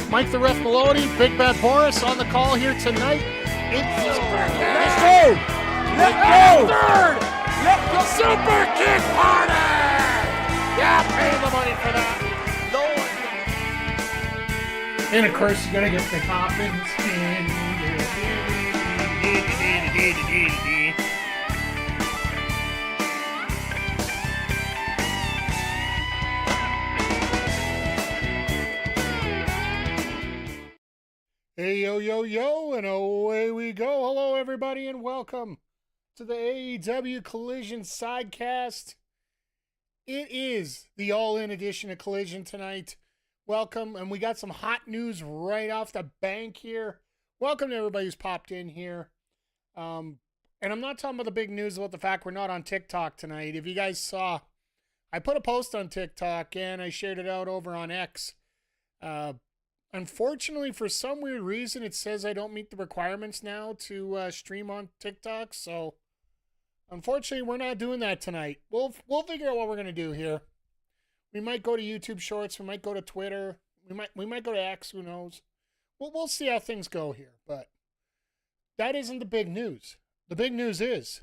Mike the Ref Maloney, Big Bad Boris on the call here tonight. It's Let's go! Let's go! Third! The Super Kick Party! Yeah, pay the money for that. No one. And of course, you gotta get the Coffins in. Hey, yo, yo, yo, and away we go. Hello, everybody, and welcome to the AEW Collision Sidecast. It is the all-in edition of Collision tonight. Welcome, and we got some hot news right off the bank here. Welcome to everybody who's popped in here. And I'm not talking about the big news about the fact we're not on TikTok tonight. If you guys saw, I put a post on TikTok, and I shared it out over on X. Unfortunately, for some weird reason, it says I don't meet the requirements now to stream on TikTok. So, unfortunately, we're not doing that tonight. We'll figure out what we're gonna do here. We might go to YouTube Shorts. We might go to Twitter. We might go to X. Who knows? We'll see how things go here. But that isn't the big news. The big news is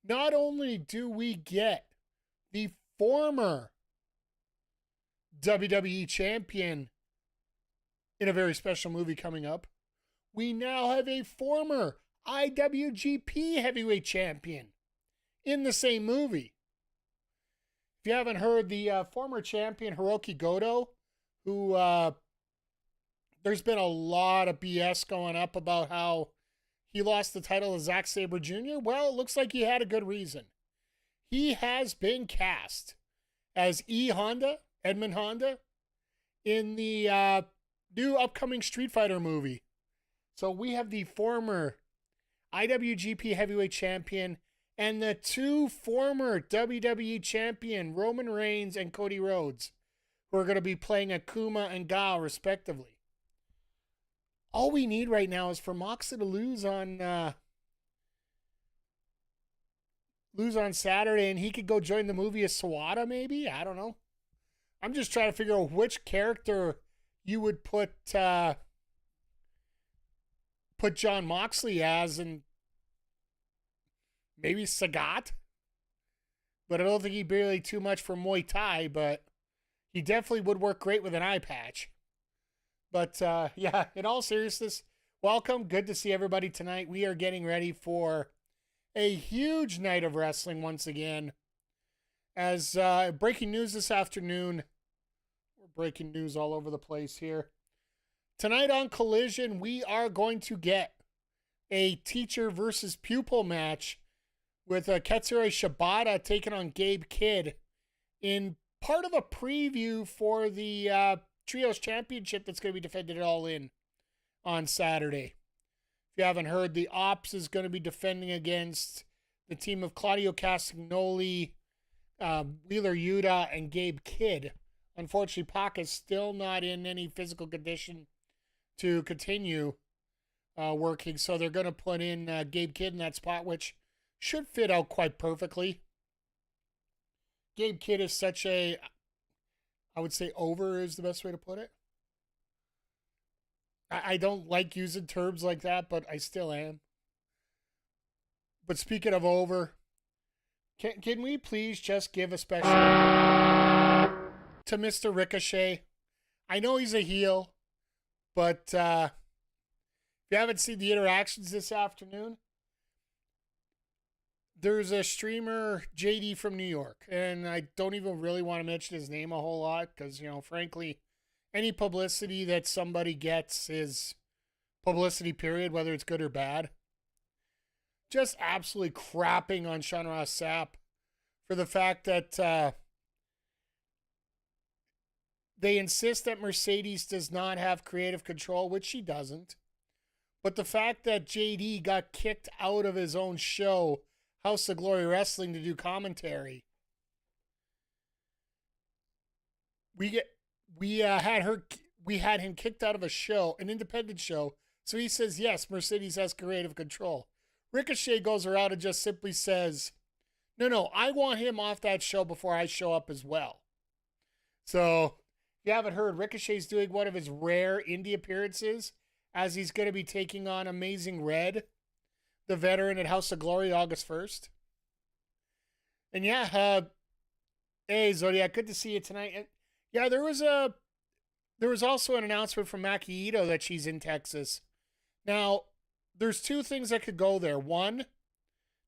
not only do we get the former WWE champion in a very special movie coming up, we now have a former IWGP heavyweight champion in the same movie. If you haven't heard, the former champion Hiroki Goto, who there's been a lot of BS going up about how he lost the title to Zack Sabre Jr. Well, it looks like he had a good reason. He has been cast as Edmund Honda, in the new upcoming Street Fighter movie. So we have the former IWGP Heavyweight Champion and the two former WWE Champion, Roman Reigns and Cody Rhodes, who are going to be playing Akuma and Gao, respectively. All we need right now is for Moxley to lose on Saturday, and he could go join the movie as Sawada, maybe? I don't know. I'm just trying to figure out which character you would put John Moxley as, and maybe Sagat. But I don't think he'd be really too much for Muay Thai, but he definitely would work great with an eye patch. But yeah, in all seriousness, welcome. Good to see everybody tonight. We are getting ready for a huge night of wrestling once again. As breaking news this afternoon, we're breaking news all over the place here. Tonight on Collision, we are going to get a teacher versus pupil match with Katsuyori Shibata taking on Gabe Kidd in part of a preview for the Trios Championship that's going to be defended at All In on Saturday. If you haven't heard, the Ops is going to be defending against the team of Claudio Castagnoli, Wheeler Yuta, and Gabe Kidd. Unfortunately, Pac is still not in any physical condition to continue working, so they're going to put in Gabe Kidd in that spot, which should fit out quite perfectly. Gabe Kidd is such a, I would say, over is the best way to put it. I don't like using terms like that, but I still am. But speaking of over, can we please just give a special to Mr. Ricochet? I know he's a heel, but if you haven't seen the interactions this afternoon, there's a streamer, JD from New York, and I don't even really want to mention his name a whole lot because, frankly, any publicity that somebody gets is publicity, period, whether it's good or bad. Just absolutely crapping on Sean Ross Sapp for the fact that they insist that Mercedes does not have creative control, which she doesn't. But the fact that JD got kicked out of his own show, House of Glory Wrestling, to do commentary. We had him kicked out of a show, an independent show. So he says, yes, Mercedes has creative control. Ricochet goes around and just simply says, no, I want him off that show before I show up as well. So you haven't heard, Ricochet's doing one of his rare indie appearances as he's going to be taking on Amazing Red, the veteran at House of Glory, August 1st. And yeah, hey Zodiac, good to see you tonight. And yeah, there was also an announcement from Maki Ito that she's in Texas. Now, there's two things that could go there. One,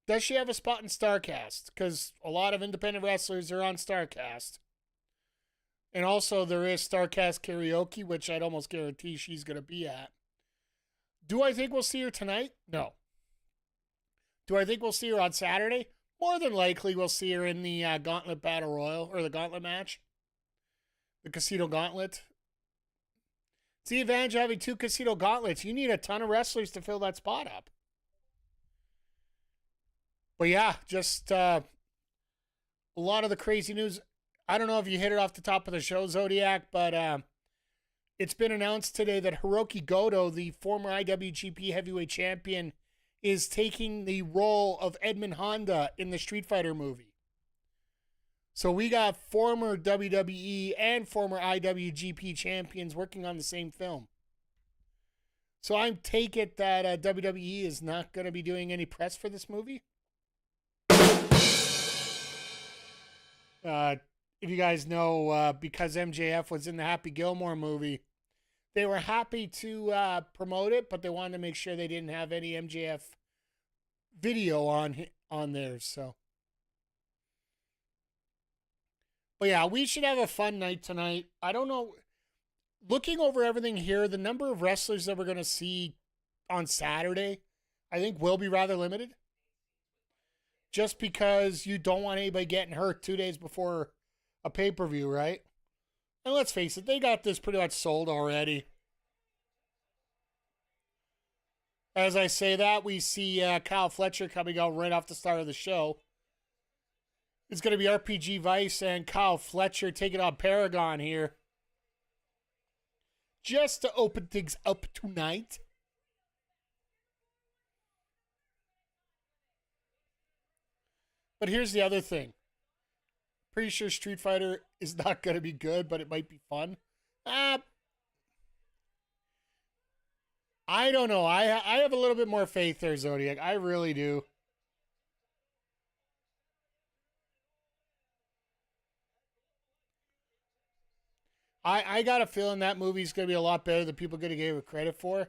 does she have a spot in StarCast? Because a lot of independent wrestlers are on StarCast. And also, there is StarCast karaoke, which I'd almost guarantee she's going to be at. Do I think we'll see her tonight? No. Do I think we'll see her on Saturday? More than likely, we'll see her in the Gauntlet Battle Royal, or the Gauntlet match. The Casino Gauntlet. It's the advantage of having two Casino Gauntlets. You need a ton of wrestlers to fill that spot up. But yeah, just a lot of the crazy news. I don't know if you hit it off the top of the show, Zodiac, but it's been announced today that Hiroki Goto, the former IWGP Heavyweight Champion, is taking the role of Edmund Honda in the Street Fighter movie. So we got former WWE and former IWGP champions working on the same film. So I take it that WWE is not going to be doing any press for this movie. If you guys know, because MJF was in the Happy Gilmore movie, they were happy to promote it, but they wanted to make sure they didn't have any MJF video on theirs. So, but yeah, we should have a fun night tonight. I don't know. Looking over everything here, the number of wrestlers that we're going to see on Saturday, I think will be rather limited. Just because you don't want anybody getting hurt 2 days before a pay-per-view, right? And let's face it, they got this pretty much sold already. As I say that, we see Kyle Fletcher coming out right off the start of the show. It's going to be RPG Vice and Kyle Fletcher taking on Paragon here. Just to open things up tonight. But here's the other thing. Pretty sure Street Fighter is not going to be good, but it might be fun. I don't know. I have a little bit more faith there, Zodiac. I really do. I got a feeling that movie's going to be a lot better than people are going to give it credit for.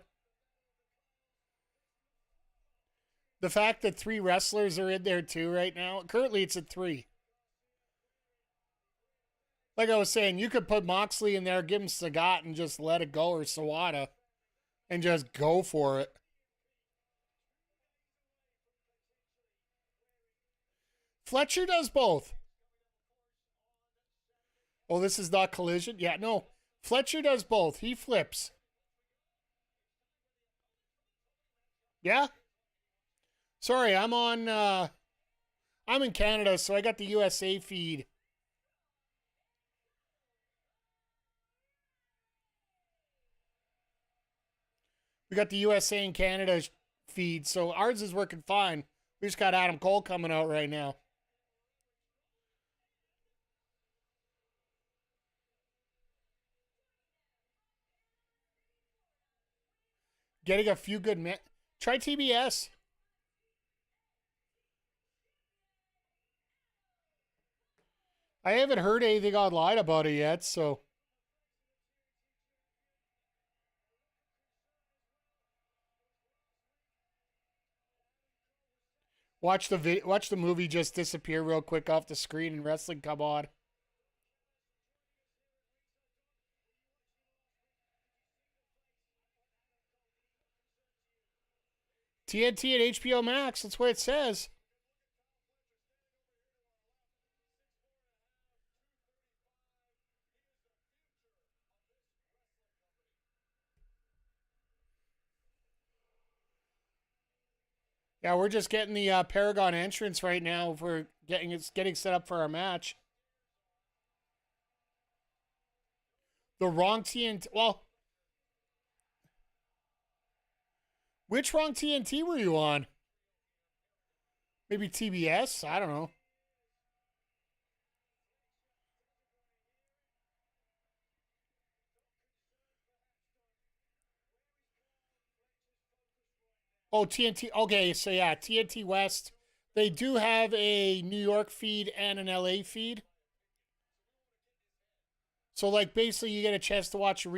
The fact that 3 wrestlers are in there too right now. Currently, it's at 3. Like I was saying, you could put Moxley in there, give him Sagat, and just let it go, or Sawada, and just go for it. Fletcher does both. Oh, this is not Collision? Yeah, no. Fletcher does both. He flips. Yeah? Sorry, I'm in Canada, so I got the USA feed. We got the USA and Canada feed, so ours is working fine. We just got Adam Cole coming out right now. Getting a few good men. Try TBS. I haven't heard anything online about it yet, so. Watch the movie just disappear real quick off the screen and wrestling come on. TNT and HBO Max, that's what it says. Yeah, we're just getting the Paragon entrance right now. We're getting set up for our match. The wrong TNT. Well, which wrong TNT were you on? Maybe TBS? I don't know. Oh, TNT. Okay, so yeah, TNT West. They do have a New York feed and an LA feed. So like basically you get a chance to watch uh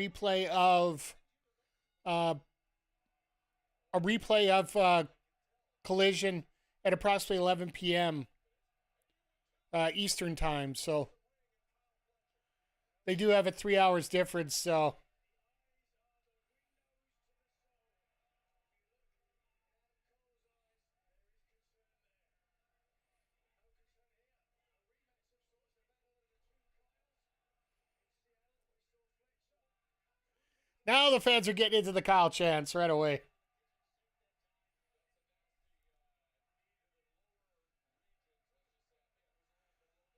a replay of Collision at approximately 11 p.m. Eastern time. So they do have a 3 hours difference. So now the fans are getting into the Kyle chants right away.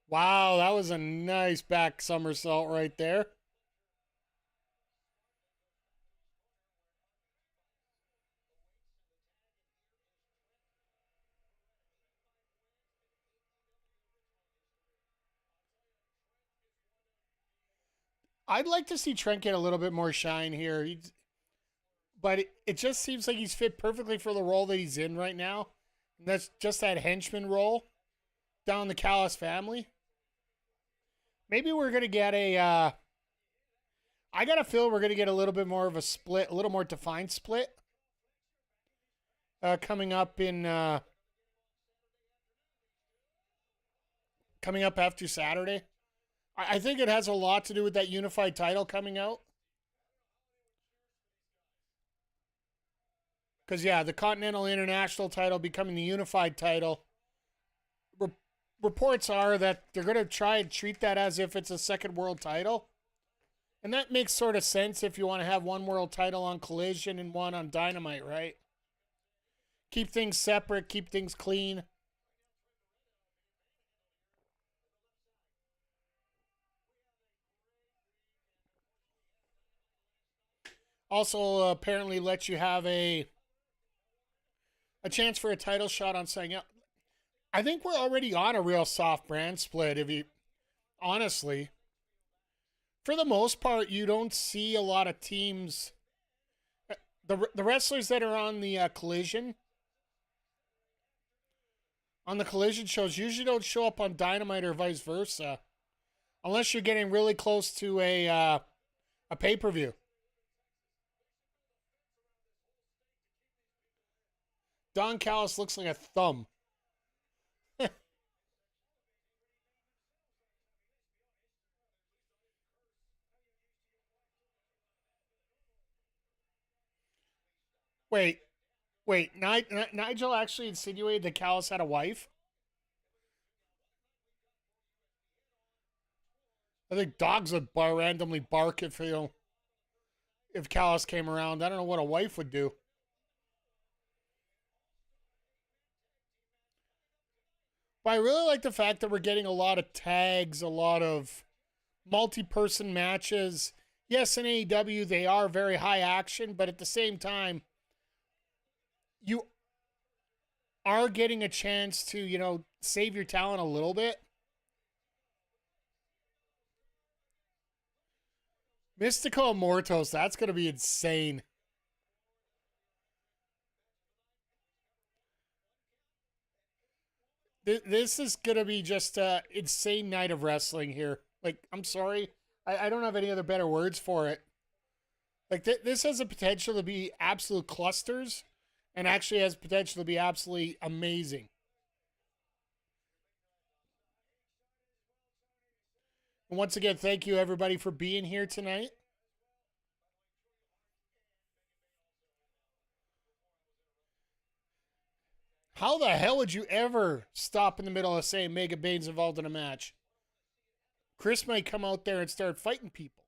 Wow, that was a nice back somersault right there. I'd like to see Trent get a little bit more shine here. But it just seems like he's fit perfectly for the role that he's in right now. And that's just that henchman role down the Callis family. Maybe we're going to get I got a feel we're going to get a little bit more of a split, a little more defined split coming up coming up after Saturday. I think it has a lot to do with that unified title coming out. Because, yeah, the Continental International title becoming the unified title. Reports are that they're going to try and treat that as if it's a second world title. And that makes sort of sense if you want to have one world title on Collision and one on Dynamite, right? Keep things separate, keep things clean. Also, apparently lets you have a chance for a title shot on saying, yeah, I think we're already on a real soft brand split. If you honestly, for the most part, you don't see a lot of teams. The wrestlers that are on the collision shows usually don't show up on Dynamite or vice versa, unless you're getting really close to a pay per view. Don Callis looks like a thumb. Wait, wait. Nigel actually insinuated that Callis had a wife? I think dogs would randomly bark if if Callis came around. I don't know what a wife would do. But I really like the fact that we're getting a lot of tags, a lot of multi-person matches. Yes, in AEW they are very high action, but at the same time, you are getting a chance to, save your talent a little bit. Mystico Mortos, that's going to be insane. This is going to be just an insane night of wrestling here. Like, I'm sorry. I don't have any other better words for it. Like, this has the potential to be absolute clusters and actually has potential to be absolutely amazing. And once again, thank you everybody for being here tonight. How the hell would you ever stop in the middle of saying Mega Bane's involved in a match? Chris might come out there and start fighting people.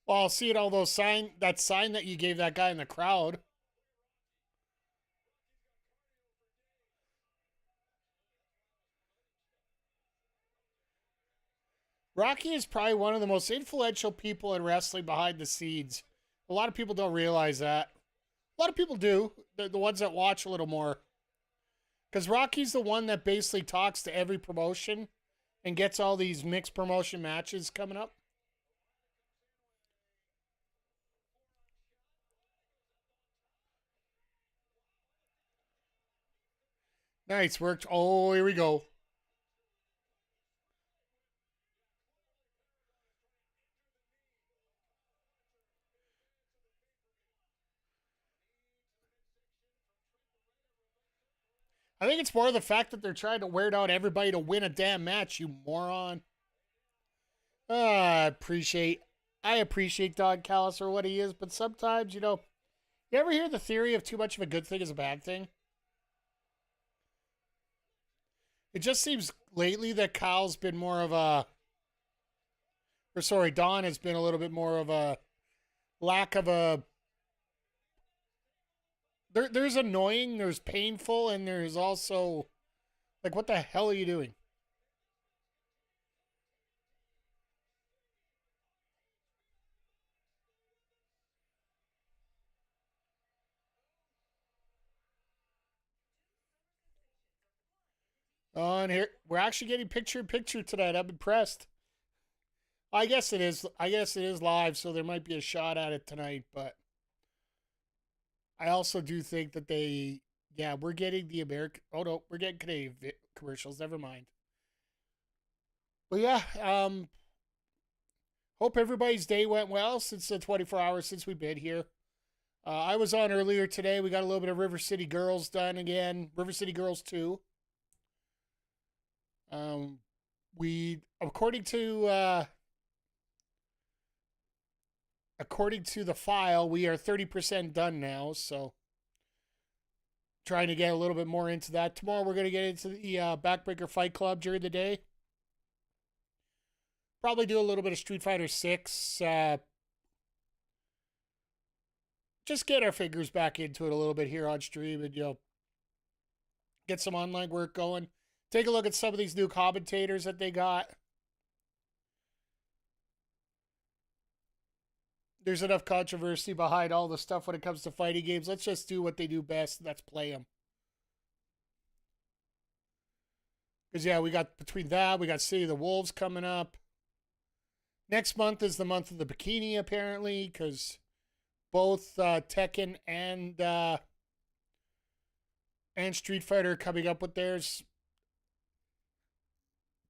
Well, seeing all those that sign that you gave that guy in the crowd. Rocky is probably one of the most influential people in wrestling behind the scenes. A lot of people don't realize that. A lot of people do. The ones that watch a little more. Because Rocky's the one that basically talks to every promotion and gets all these mixed promotion matches coming up. Nice work. Oh, here we go. I think it's more the fact that they're trying to wear out everybody to win a damn match, you moron. I appreciate Don Callis for what he is, but sometimes, you ever hear the theory of too much of a good thing is a bad thing? It just seems lately that Kyle's been more of a, or sorry, Don has been a little bit more of a lack of a. There's annoying, there's painful, and there's also like, what the hell are you doing? On here, we're actually getting picture in picture tonight. I'm impressed. I guess it is. I guess it is live, so there might be a shot at it tonight. But I also do think that we're getting the American. Oh no, we're getting Canadian commercials. Never mind. But yeah, hope everybody's day went well since the 24 hours since we've been here. I was on earlier today. We got a little bit of River City Girls done again. River City Girls 2. We according to the file, we are 30% done now, so trying to get a little bit more into that. Tomorrow we're going to get into the Backbreaker Fight Club during the day. Probably do a little bit of Street Fighter 6. Just get our fingers back into it a little bit here on stream and, get some online work going. Take a look at some of these new commentators that they got. There's enough controversy behind all the stuff when it comes to fighting games. Let's just do what they do best, and that's play them. Because, yeah, we got between that, we got City of the Wolves coming up. Next month is the month of the bikini, apparently, because both Tekken and Street Fighter are coming up with theirs.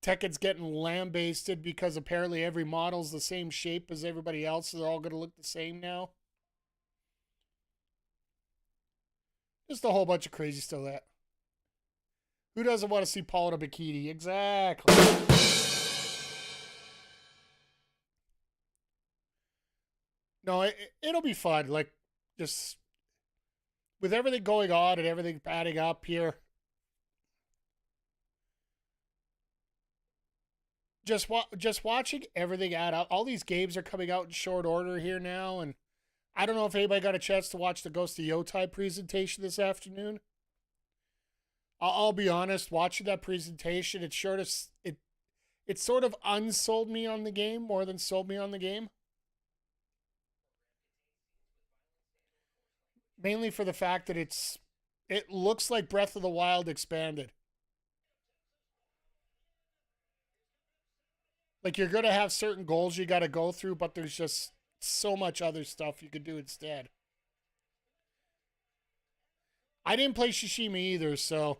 Tekken's getting lambasted because apparently every model's the same shape as everybody else, so they're all going to look the same now. Just a whole bunch of crazy stuff that. Who doesn't want to see Paul in a bikini? Exactly. No, it'll be fun. Like, just with everything going on and everything adding up here. Just watching everything add up. All these games are coming out in short order here now, and I don't know if anybody got a chance to watch the Ghost of Yotai presentation this afternoon. I'll be honest, watching that presentation, it sort of unsold me on the game more than sold me on the game. Mainly for the fact that it looks like Breath of the Wild expanded. Like, you're going to have certain goals you got to go through, but there's just so much other stuff you could do instead. I didn't play Shishimi either, so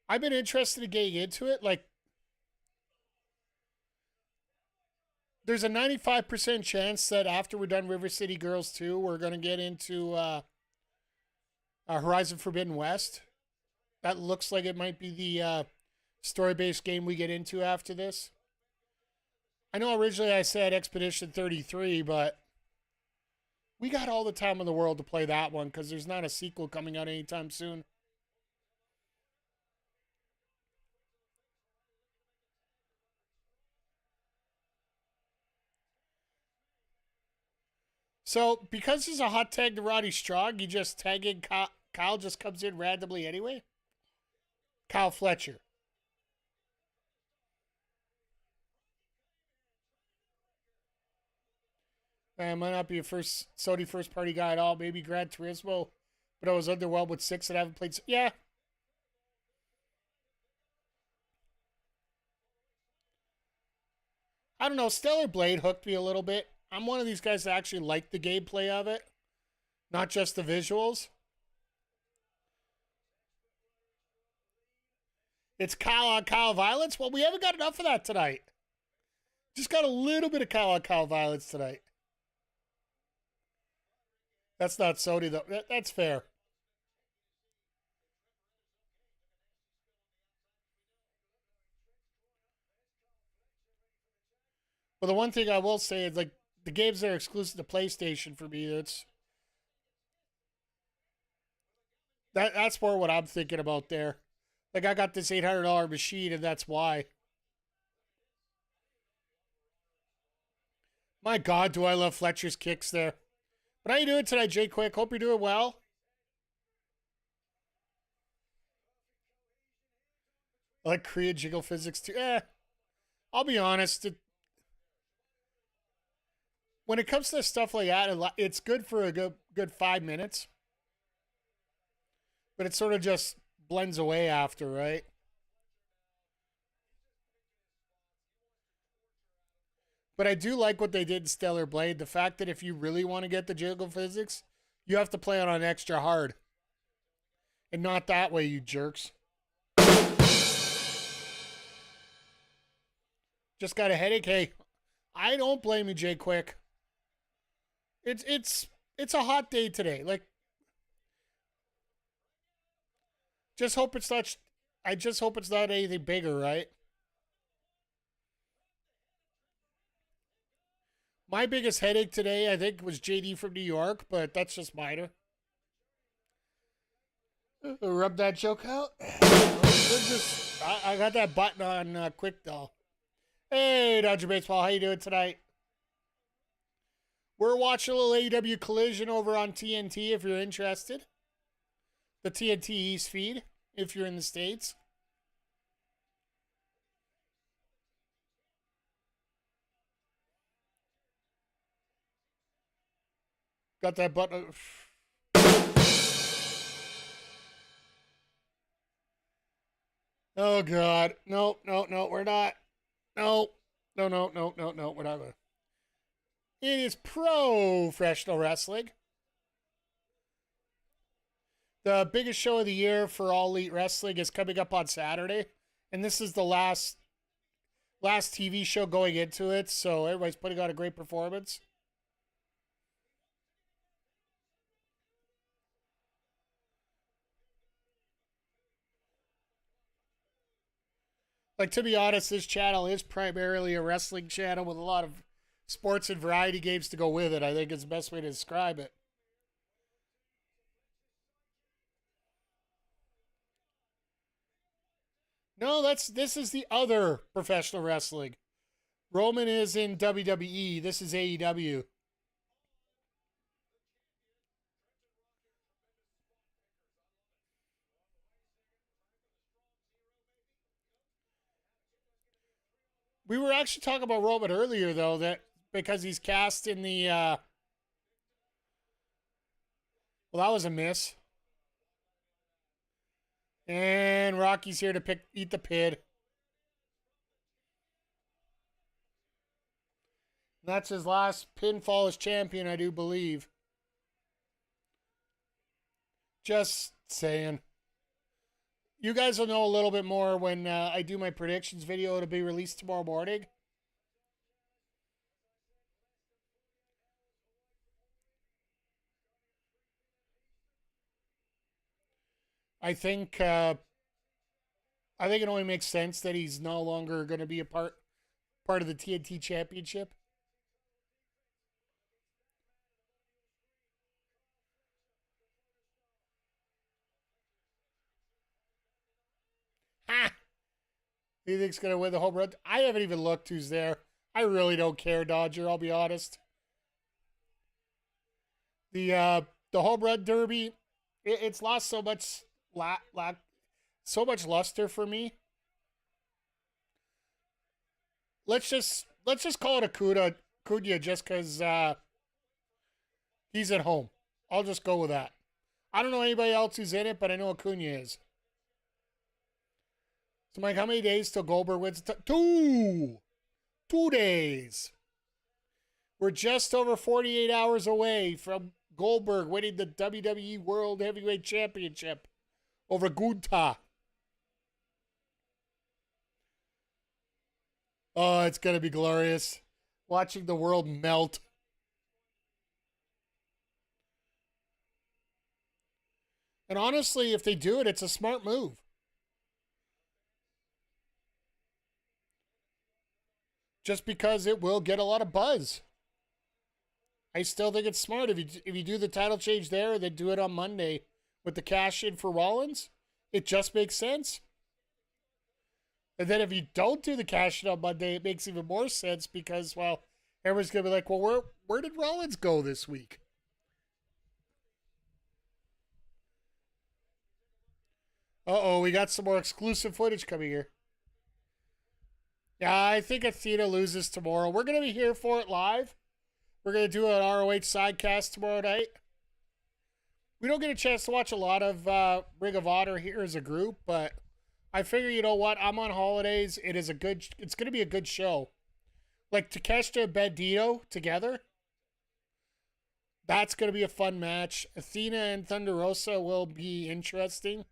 I've been interested in getting into it. Like, there's a 95% chance that after we're done River City Girls 2, we're going to get into Horizon Forbidden West. That looks like it might be the story-based game we get into after this. I know originally I said Expedition 33, but we got all the time in the world to play that one because there's not a sequel coming out anytime soon. So, because he's a hot tag to Roddy Strong, you just tag in Kyle just comes in randomly anyway? Kyle Fletcher. Might not be a Sony first party guy at all. Maybe Gran Turismo But I was underwhelmed with 6 and I haven't played. Yeah. I don't know. Stellar Blade hooked me a little bit. I'm one of these guys that actually like the gameplay of it, not just the visuals. It's Kyle on Kyle violence. Well, we haven't got enough of that tonight. Just got a little bit of Kyle on Kyle violence tonight. That's not Sony, though. That's fair. But the one thing I will say is, like, the games that are exclusive to PlayStation for me, that's more what I'm thinking about there. Like, I got this $800 machine, and that's why. My God, do I love Fletcher's kicks there. But how you doing tonight, Jay Quick? Hope you're doing well. I like Korean jiggle physics too. I'll be honest. When it comes to stuff like that, it's good for a good 5 minutes. But it sort of just blends away after, right? But I do like what they did in Stellar Blade. The fact that if you really want to get the jiggle physics, you have to play it on extra hard. And not that way, you jerks. Just got a headache. Hey, I don't blame you, Jay Quick. It's a hot day today. Like, just hope it's not. I just hope it's not anything bigger, right? My biggest headache today, I think, was JD from New York, but that's just minor. Rub that joke out. I got that button on quick though. Hey, Dodger Baseball, how you doing tonight? We're watching a little AEW Collision over on TNT if you're interested. The TNT East feed if you're in the States. Got that button. Oh, God. No, we're not. No, we're not. It is professional wrestling. The biggest show of the year for All Elite Wrestling is coming up on Saturday. And this is the last TV show going into it, so everybody's putting on a great performance. Like, to be honest, this channel is primarily a wrestling channel with a lot of sports and variety games to go with it. I think it's the best way to describe it. No, this is the other professional wrestling. Roman is in WWE. This is AEW. We were actually talking about Roman earlier, though, that because he's cast in the. Well, that was a miss. And Rocky's here to eat the pid. That's his last pinfall as champion, I do believe. Just saying. You guys will know a little bit more when I do my predictions video. It'll be released tomorrow morning. I think it only makes sense that he's no longer going to be a part of the TNT Championship. Ha! Who do you think's going to win the home run? I haven't even looked who's there. I really don't care, Dodger. I'll be honest. The home run derby, it's lost so much so much luster for me. Let's just call it a Cunha just because he's at home. I'll just go with that. I don't know anybody else who's in it, but I know Acuna is. So, Mike, how many days till Goldberg wins? Two! 2 days. We're just over 48 hours away from Goldberg winning the WWE World Heavyweight Championship over Gunta. Oh, it's going to be glorious. Watching the world melt. And honestly, if they do it, it's a smart move. Just because it will get a lot of buzz. I still think it's smart if you do the title change there, then do it on Monday with the cash in for Rollins. It just makes sense. And then if you don't do the cash in on Monday, it makes even more sense because, well, everyone's gonna be like, well, where did Rollins go this week? Uh-oh, we got some more exclusive footage coming here. Yeah, I think Athena loses tomorrow. We're gonna be here for it live. We're going to do an ROH sidecast tomorrow night. We don't get a chance to watch a lot of Ring of Honor here as a group, but I figure, you know what? I'm on holidays. It's going to be a good show. Like Takeshita and Bandito together. That's going to be a fun match. Athena and Thunder Rosa will be interesting.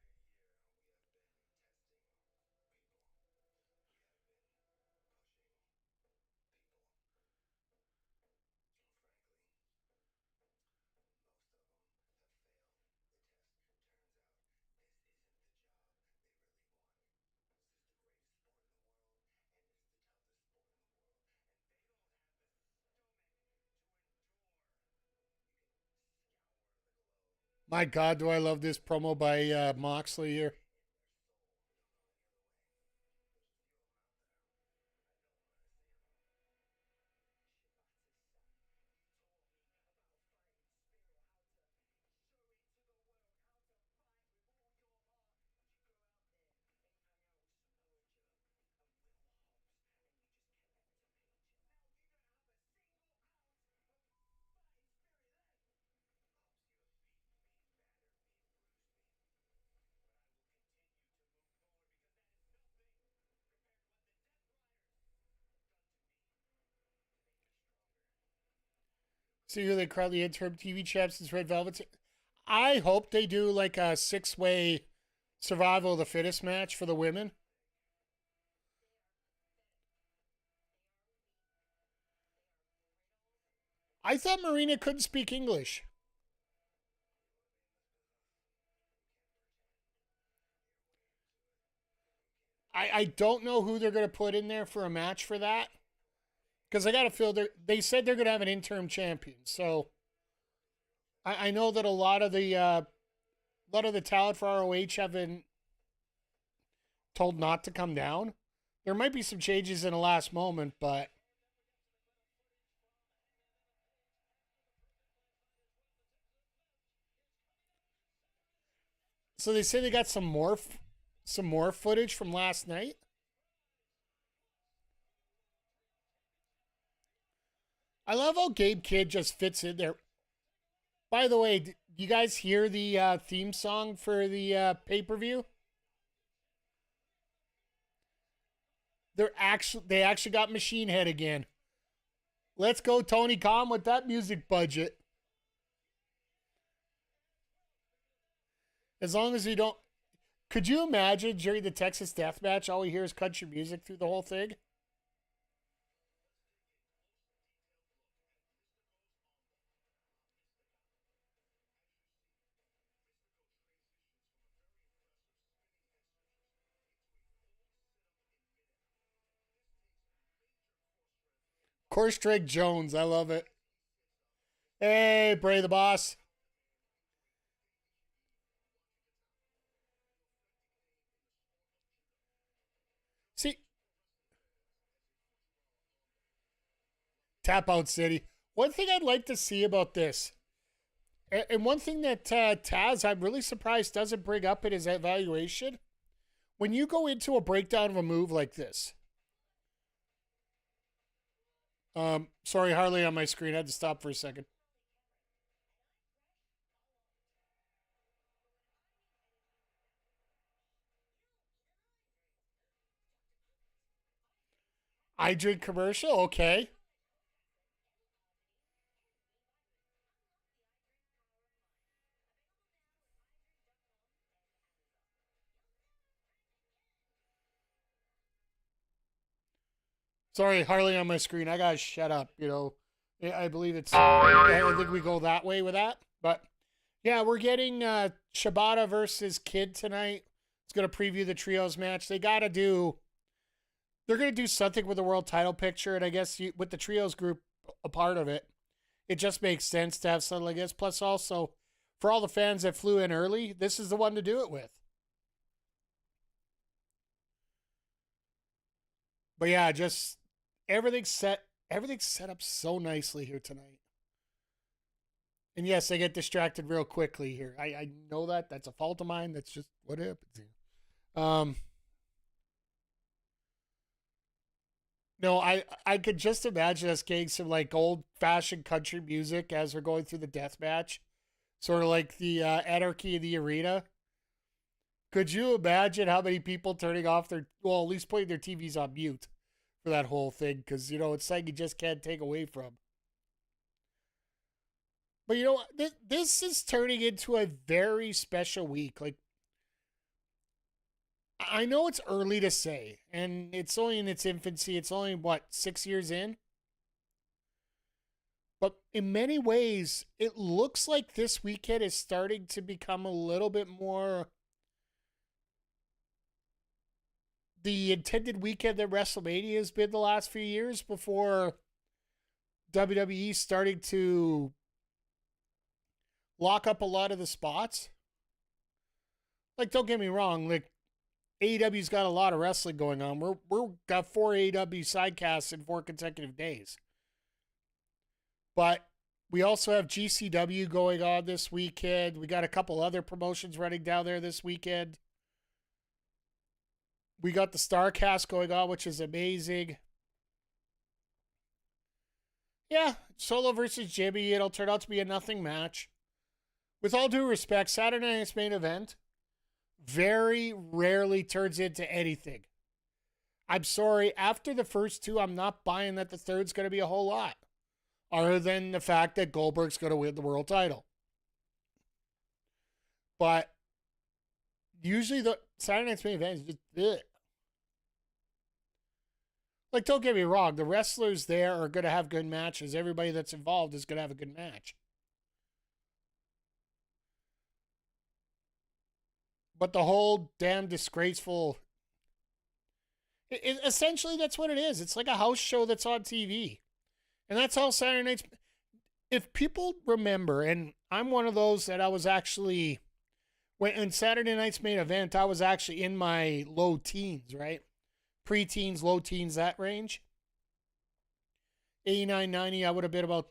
My God, do I love this promo by Moxley here. See who they crown the interim TV champ since Red Velvet. I hope they do like a 6-way survival of the fittest match for the women. I thought Marina couldn't speak English. I don't know who they're going to put in there for a match for that. Because I got to feel they said they're going to have an interim champion. So I know that a lot of the talent for ROH have been told not to come down. There might be some changes in the last moment, but so they say they got some more footage from last night. I love how Gabe Kidd just fits in there. By the way, did you guys hear the theme song for the pay-per-view? They actually got Machine Head again. Let's go, Tony Khan, with that music budget. As long as you don't. Could you imagine during the Texas Death Match, all we hear is country music through the whole thing? Course Drake Jones, I love it. Hey, Bray the Boss. See, Tap Out City. One thing I'd like to see about this, and one thing that Taz, I'm really surprised doesn't bring up in his evaluation, when you go into a breakdown of a move like this. Sorry, Harley on my screen. I had to stop for a second. I drink commercial. Okay. Sorry, Harley on my screen. I gotta shut up. I believe it's. I think we go that way with that. But yeah, we're getting Shibata versus Kid tonight. It's gonna preview the trios match. They gotta do. They're gonna do something with the world title picture, and I guess with the trios group a part of it, it just makes sense to have something like this. Plus, also for all the fans that flew in early, this is the one to do it with. But yeah, just everything's set. Everything's set up so nicely here tonight. And yes, I get distracted real quickly here. I know that. That's a fault of mine. That's just what happens here. No, I could just imagine us getting some like old fashioned country music as we're going through the death match. Sort of like the Anarchy in the Arena. Could you imagine how many people turning off well, at least putting their TVs on mute for that whole thing? Because, it's like you just can't take away from. But this is turning into a very special week. Like, I know it's early to say, and it's only in its infancy. It's only, 6 years in? But in many ways, it looks like this weekend is starting to become a little bit more the intended weekend that WrestleMania has been the last few years before WWE starting to lock up a lot of the spots. Like, don't get me wrong, like AEW's got a lot of wrestling going on. We're got 4 AEW sidecasts in 4 consecutive days. But we also have GCW going on this weekend. We got a couple other promotions running down there this weekend. We got the Starcast going on, which is amazing. Yeah, Solo versus Jimmy. It'll turn out to be a nothing match. With all due respect, Saturday night's main event very rarely turns into anything. I'm sorry, after the first 2, I'm not buying that the third's going to be a whole lot. Other than the fact that Goldberg's going to win the world title. But usually the Saturday night's main event is just ugh. Like, don't get me wrong, the wrestlers there are going to have good matches. Everybody that's involved is going to have a good match. But the whole damn disgraceful... essentially, that's what it is. It's like a house show that's on TV. And that's all Saturday nights... If people remember, and I'm one of those that I was actually... When in Saturday night's main event, I was actually in my low teens, right? Pre-teens, low teens, that range. 89, 90, I would have been about...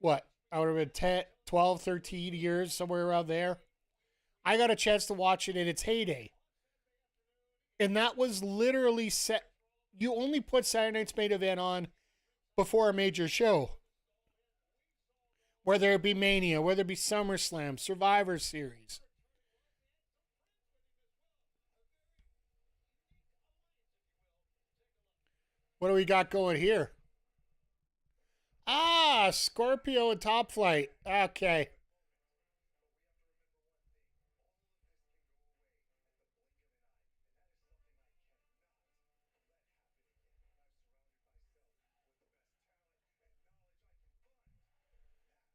What? I would have been 10, 12, 13 years, somewhere around there. I got a chance to watch it in its heyday. And that was literally set. You only put Saturday night's main event on before a major show. Whether it be Mania, whether it be SummerSlam, Survivor Series. What do we got going here? Ah, Scorpio and Top Flight. Okay.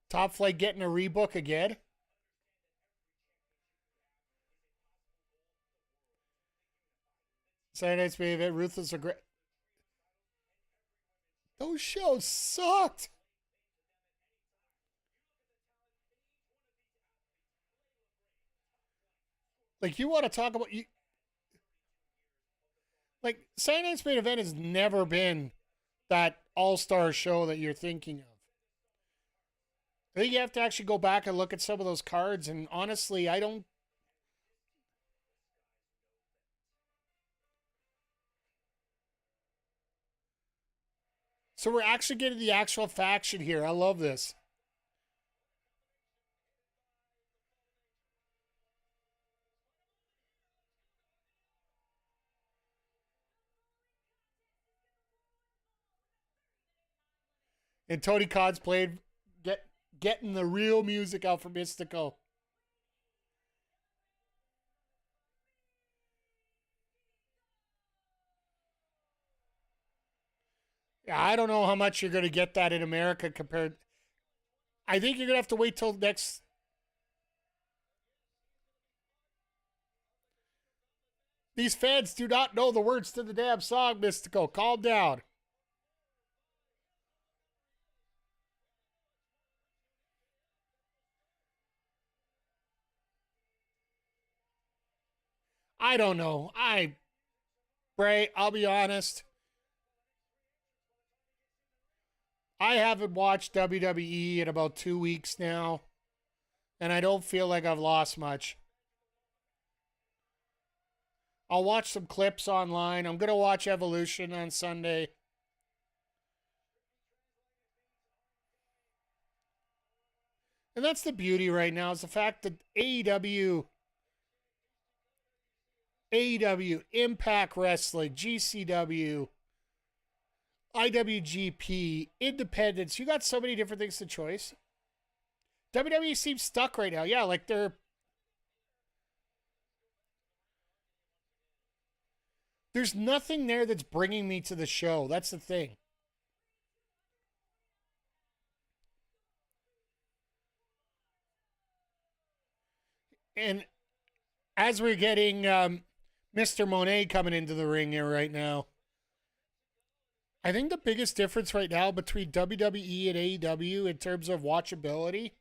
Top Flight getting a rebook again. Saturday night's main event. Ruthless are great. Those shows sucked. Like, you want to talk about you? Like, Saturday night's main event has never been that all-star show that you're thinking of. I think you have to actually go back and look at some of those cards, and honestly, I don't. So we're actually getting the actual faction here. I love this. And Tony Khan's getting the real music out for Mystico. Yeah, I don't know how much you're going to get that in America compared. I think you're going to have to wait till next. These fans do not know the words to the damn song, Mystico. Calm down. I don't know. Bray, I'll be honest. I haven't watched WWE in about 2 weeks now, and I don't feel like I've lost much. I'll watch some clips online. I'm going to watch Evolution on Sunday. And that's the beauty right now, is the fact that AEW, Impact Wrestling, GCW, IWGP, Independence. You got so many different things to choice. WWE seems stuck right now. Yeah, like there's nothing there that's bringing me to the show. That's the thing. And as we're getting Mr. Monet coming into the ring here right now, I think the biggest difference right now between WWE and AEW in terms of watchability,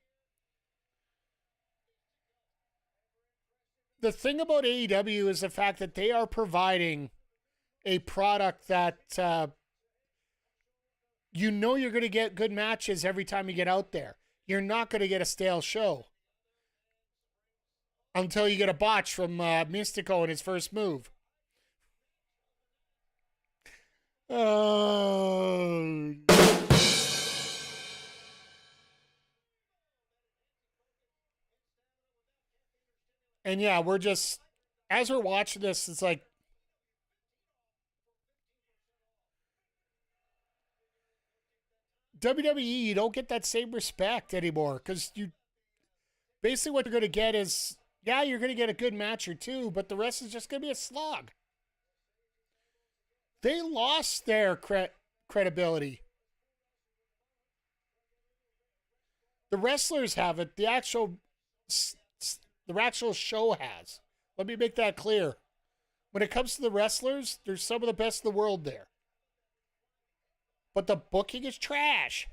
the thing about AEW is the fact that they are providing a product that you know you're going to get good matches every time you get out there. You're not going to get a stale show until you get a botch from Mystico in his first move. Oh. And yeah, we're just, as we're watching this, it's like, WWE, you don't get that same respect anymore because you basically what you're going to get is, yeah, you're going to get a good match or two, but the rest is just going to be a slog. They lost their credibility. The wrestlers have it. The actual show has. Let me make that clear. When it comes to the wrestlers, there's some of the best in the world there. But the booking is trash.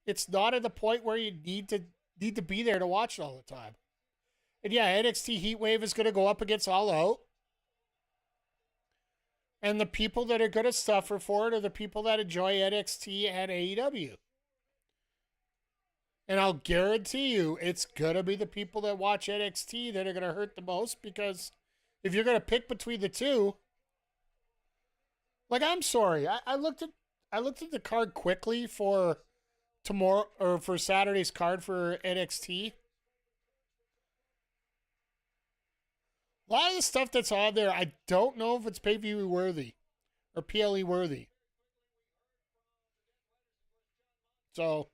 It's not at the point where you need to be there to watch it all the time. And yeah, NXT Heatwave is going to go up against All Out. And the people that are going to suffer for it are the people that enjoy NXT and AEW. And I'll guarantee you it's going to be the people that watch NXT that are going to hurt the most, because if you're going to pick between the two, like, I'm sorry. I looked at the card quickly for tomorrow, or for Saturday's card for NXT. A lot of the stuff that's on there, I don't know if it's pay-per-view worthy or PLE worthy. So,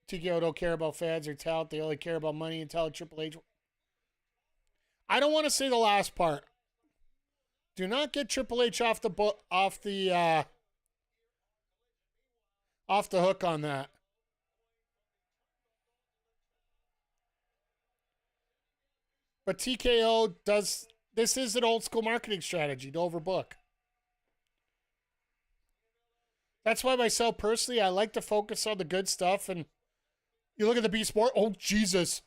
TKO don't care about fans or talent. They only care about money and talent. Triple H. I don't want to say the last part. Do not get Triple H off the hook on that. But TKO does. This is an old school marketing strategy to overbook. That's why myself personally, I like to focus on the good stuff. And you look at the Beast Mort. Oh, Jesus.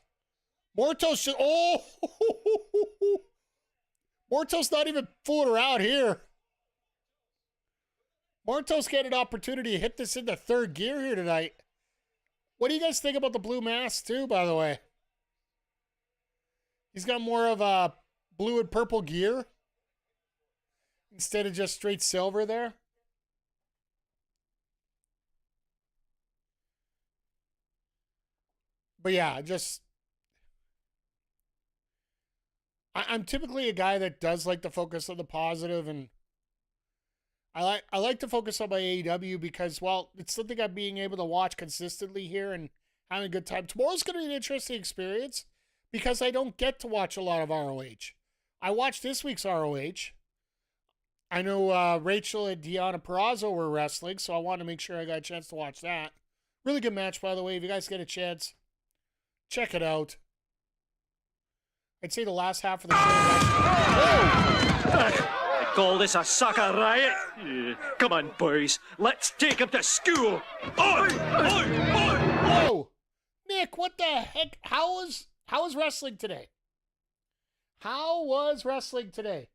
Morto's just. Oh. Morto's not even fooling around here. Morto's getting an opportunity to hit this into third gear here tonight. What do you guys think about the blue mask, too, by the way? He's got more of a blue and purple gear instead of just straight silver there. But yeah, I'm typically a guy that does like to focus on the positive, and I like to focus on my AEW because, well, it's something I'm being able to watch consistently here and having a good time. Tomorrow's going to be an interesting experience because I don't get to watch a lot of ROH. I watched this week's ROH. I know Rachel and Deonna Purrazzo were wrestling, so I wanted to make sure I got a chance to watch that. Really good match, by the way. If you guys get a chance, check it out. I'd say the last half of the show. Call this a sucker riot? Come on, boys. Let's take him to school. Oi! Oi! Oi! Whoa! Nick, what the heck? How was wrestling today? How was wrestling today?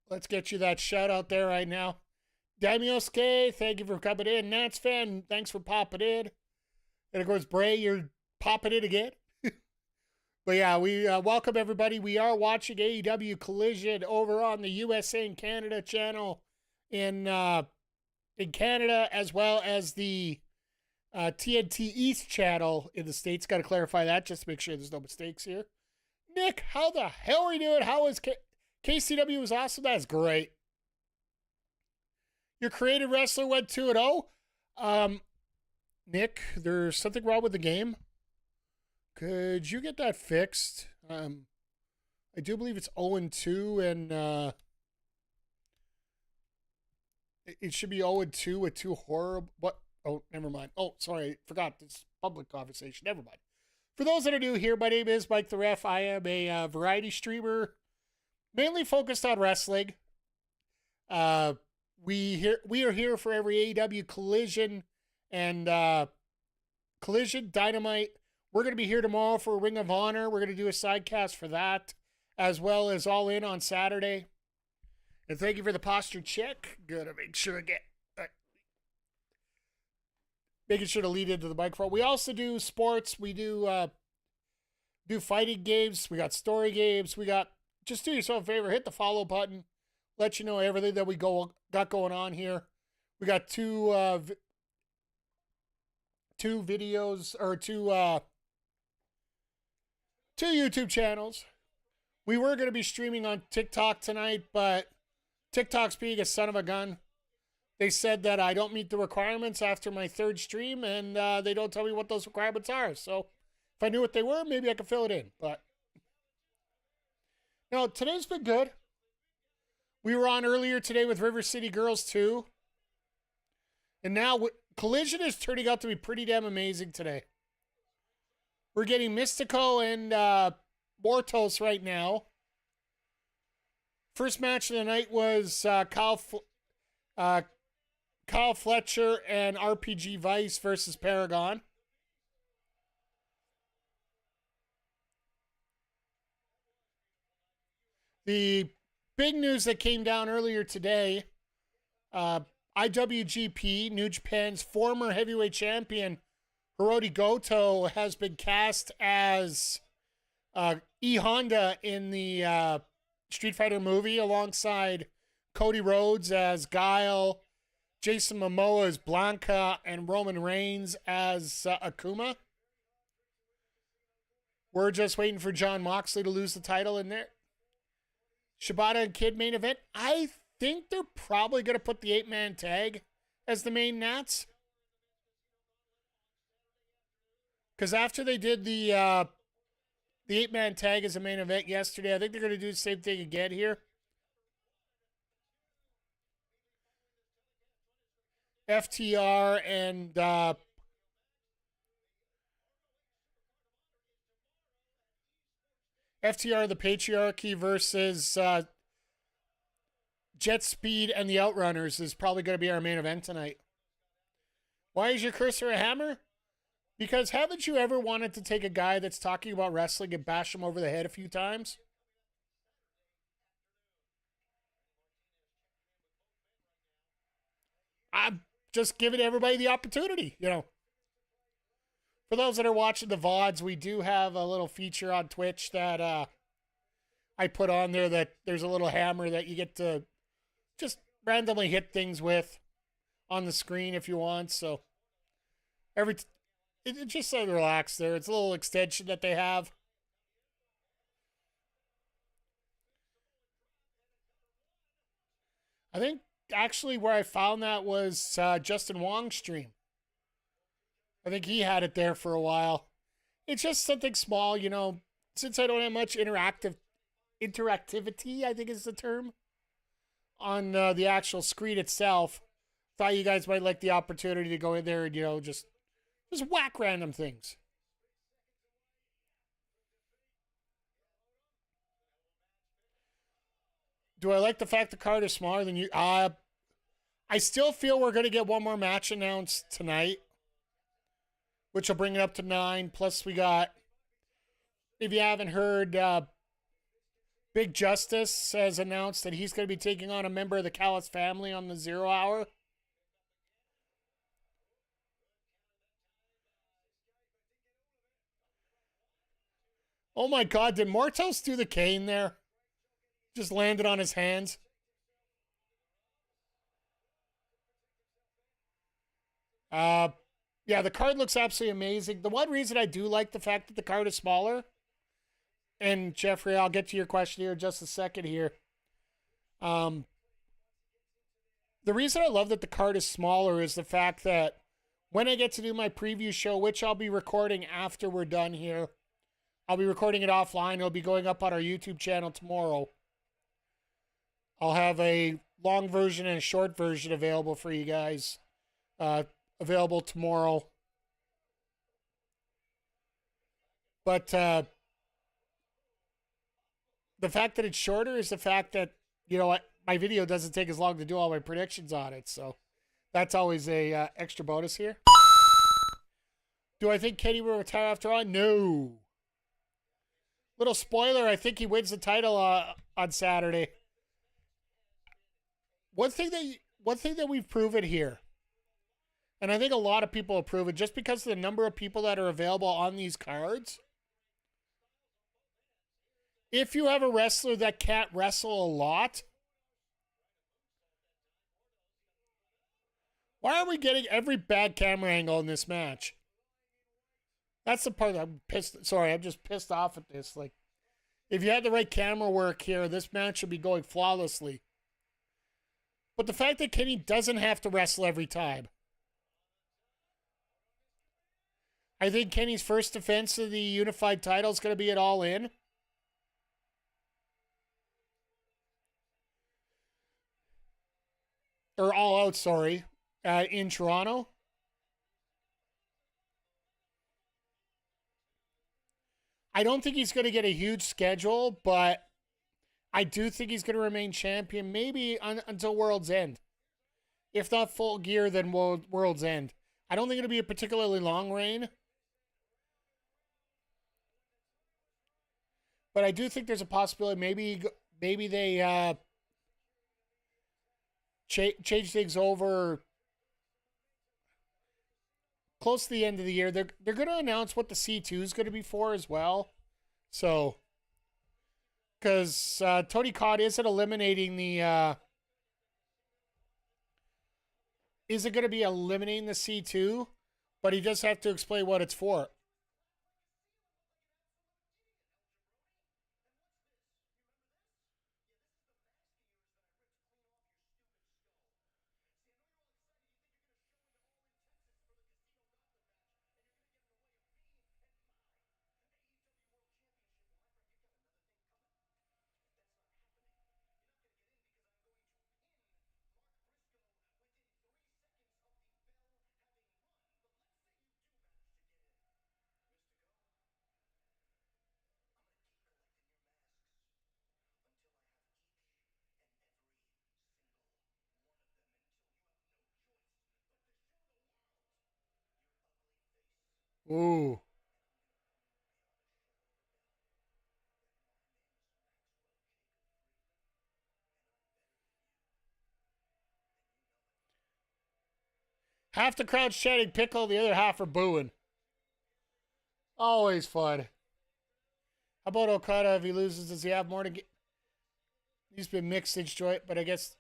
Let's get you that shout out there right now. Damioske, thank you for coming in. Nats fan, thanks for popping in. And of course, Bray, you're popping in again. But yeah, we welcome everybody. We are watching AEW Collision over on the USA and Canada channel in Canada, as well as the TNT East channel in the States. Got to clarify that just to make sure there's no mistakes here. Nick, how the hell are you doing? How is KCW was awesome? That's great. Your creative wrestler went 2-0. Nick, there's something wrong with the game. Could you get that fixed? I do believe it's 0-2, and it should be 0-2 with two horrible. What? Oh, never mind. Oh, sorry, forgot this public conversation. Never mind. For those that are new here, my name is Mike the Ref. I am a variety streamer, mainly focused on wrestling. We are here for every AEW Collision and Collision Dynamite. We're going to be here tomorrow for Ring of Honor. We're going to do a sidecast for that, as well as All In on Saturday. And thank you for the posture check. Gotta make sure I get making sure to lead into the microphone. We also do sports. We do fighting games. We got story games. We got, just do yourself a favor, hit the follow button. Let you know everything that we got going on here. We got two videos, or two YouTube channels. We were going to be streaming on TikTok tonight, but TikTok's being a son of a gun. They said that I don't meet the requirements after my third stream, and they don't tell me what those requirements are. So if I knew what they were, maybe I could fill it in. But no, today's been good. We were on earlier today with River City Girls 2. And now Collision is turning out to be pretty damn amazing today. We're getting Mystico and Mortos right now. First match of the night was Kyle Fletcher and RPG Vice versus Paragon. The big news that came down earlier today, IWGP, New Japan's former heavyweight champion, Hiroti Goto, has been cast as E Honda in the Street Fighter movie, alongside Cody Rhodes as Guile, Jason Momoa as Blanca, and Roman Reigns as Akuma. We're just waiting for Jon Moxley to lose the title in there. Shibata and Kid main event. I think they're probably going to put the 8-man tag as the main Nats. Because after they did the 8-man tag as a main event yesterday, I think they're going to do the same thing again here. FTR and FTR, the Patriarchy versus Jet Speed and the Outrunners is probably going to be our main event tonight. Why is your cursor a hammer? Because haven't you ever wanted to take a guy that's talking about wrestling and bash him over the head a few times? I'm just giving everybody the opportunity, you know. For those that are watching the VODs, we do have a little feature on Twitch that I put on there, that there's a little hammer that you get to just randomly hit things with on the screen if you want. So It's just so relaxed there. It's a little extension that they have. I think actually where I found that was Justin Wong's stream. I think he had it there for a while. It's just something small, you know. Since I don't have much interactivity, I think is the term, on the actual screen itself, thought you guys might like the opportunity to go in there and, you know, just whack random things. Do I like the fact the card is smaller than you? I still feel we're going to get one more match announced tonight, which will bring it up to 9. Plus, we got, if you haven't heard, Big Justice has announced that he's going to be taking on a member of the Callis family on the 0 Hour. Oh my God, did Mortos do the cane there? Just landed on his hands. Yeah, the card looks absolutely amazing. The one reason I do like the fact that the card is smaller, and Jeffrey, I'll get to your question here in just a second here. The reason I love that the card is smaller is the fact that when I get to do my preview show, which I'll be recording after we're done here, I'll be recording it offline. It'll be going up on our YouTube channel tomorrow. I'll have a long version and a short version available for you guys. Available tomorrow. But the fact that it's shorter is the fact that, you know, my video doesn't take as long to do all my predictions on it. So that's always a extra bonus here. Do I think Kenny will retire after all? No. Little spoiler, I think he wins the title on Saturday. One thing that we've proven here, and I think a lot of people have proven, just because of the number of people that are available on these cards, if you have a wrestler that can't wrestle a lot, why are we getting every bad camera angle in this match? That's the part that I'm pissed. Sorry, I'm just pissed off at this. Like, if you had the right camera work here, this match should be going flawlessly. But the fact that Kenny doesn't have to wrestle every time. I think Kenny's first defense of the unified title is going to be at All In. Or All Out, sorry. In Toronto. I don't think he's going to get a huge schedule, but I do think he's going to remain champion maybe until World's End. If not Full Gear, then World's End. I don't think it'll be a particularly long reign. But I do think there's a possibility maybe they change things over close to the end of the year. They're going to announce what the C2 is going to be for as well. So, because Tony Khan isn't eliminating the isn't going to be eliminating the C2, but he does have to explain what it's for. Ooh. Half the crowd's chanting pickle, the other half are booing. Always fun. How about Okada? If he loses, does he have more to get? He's been mixed in joint, but I guess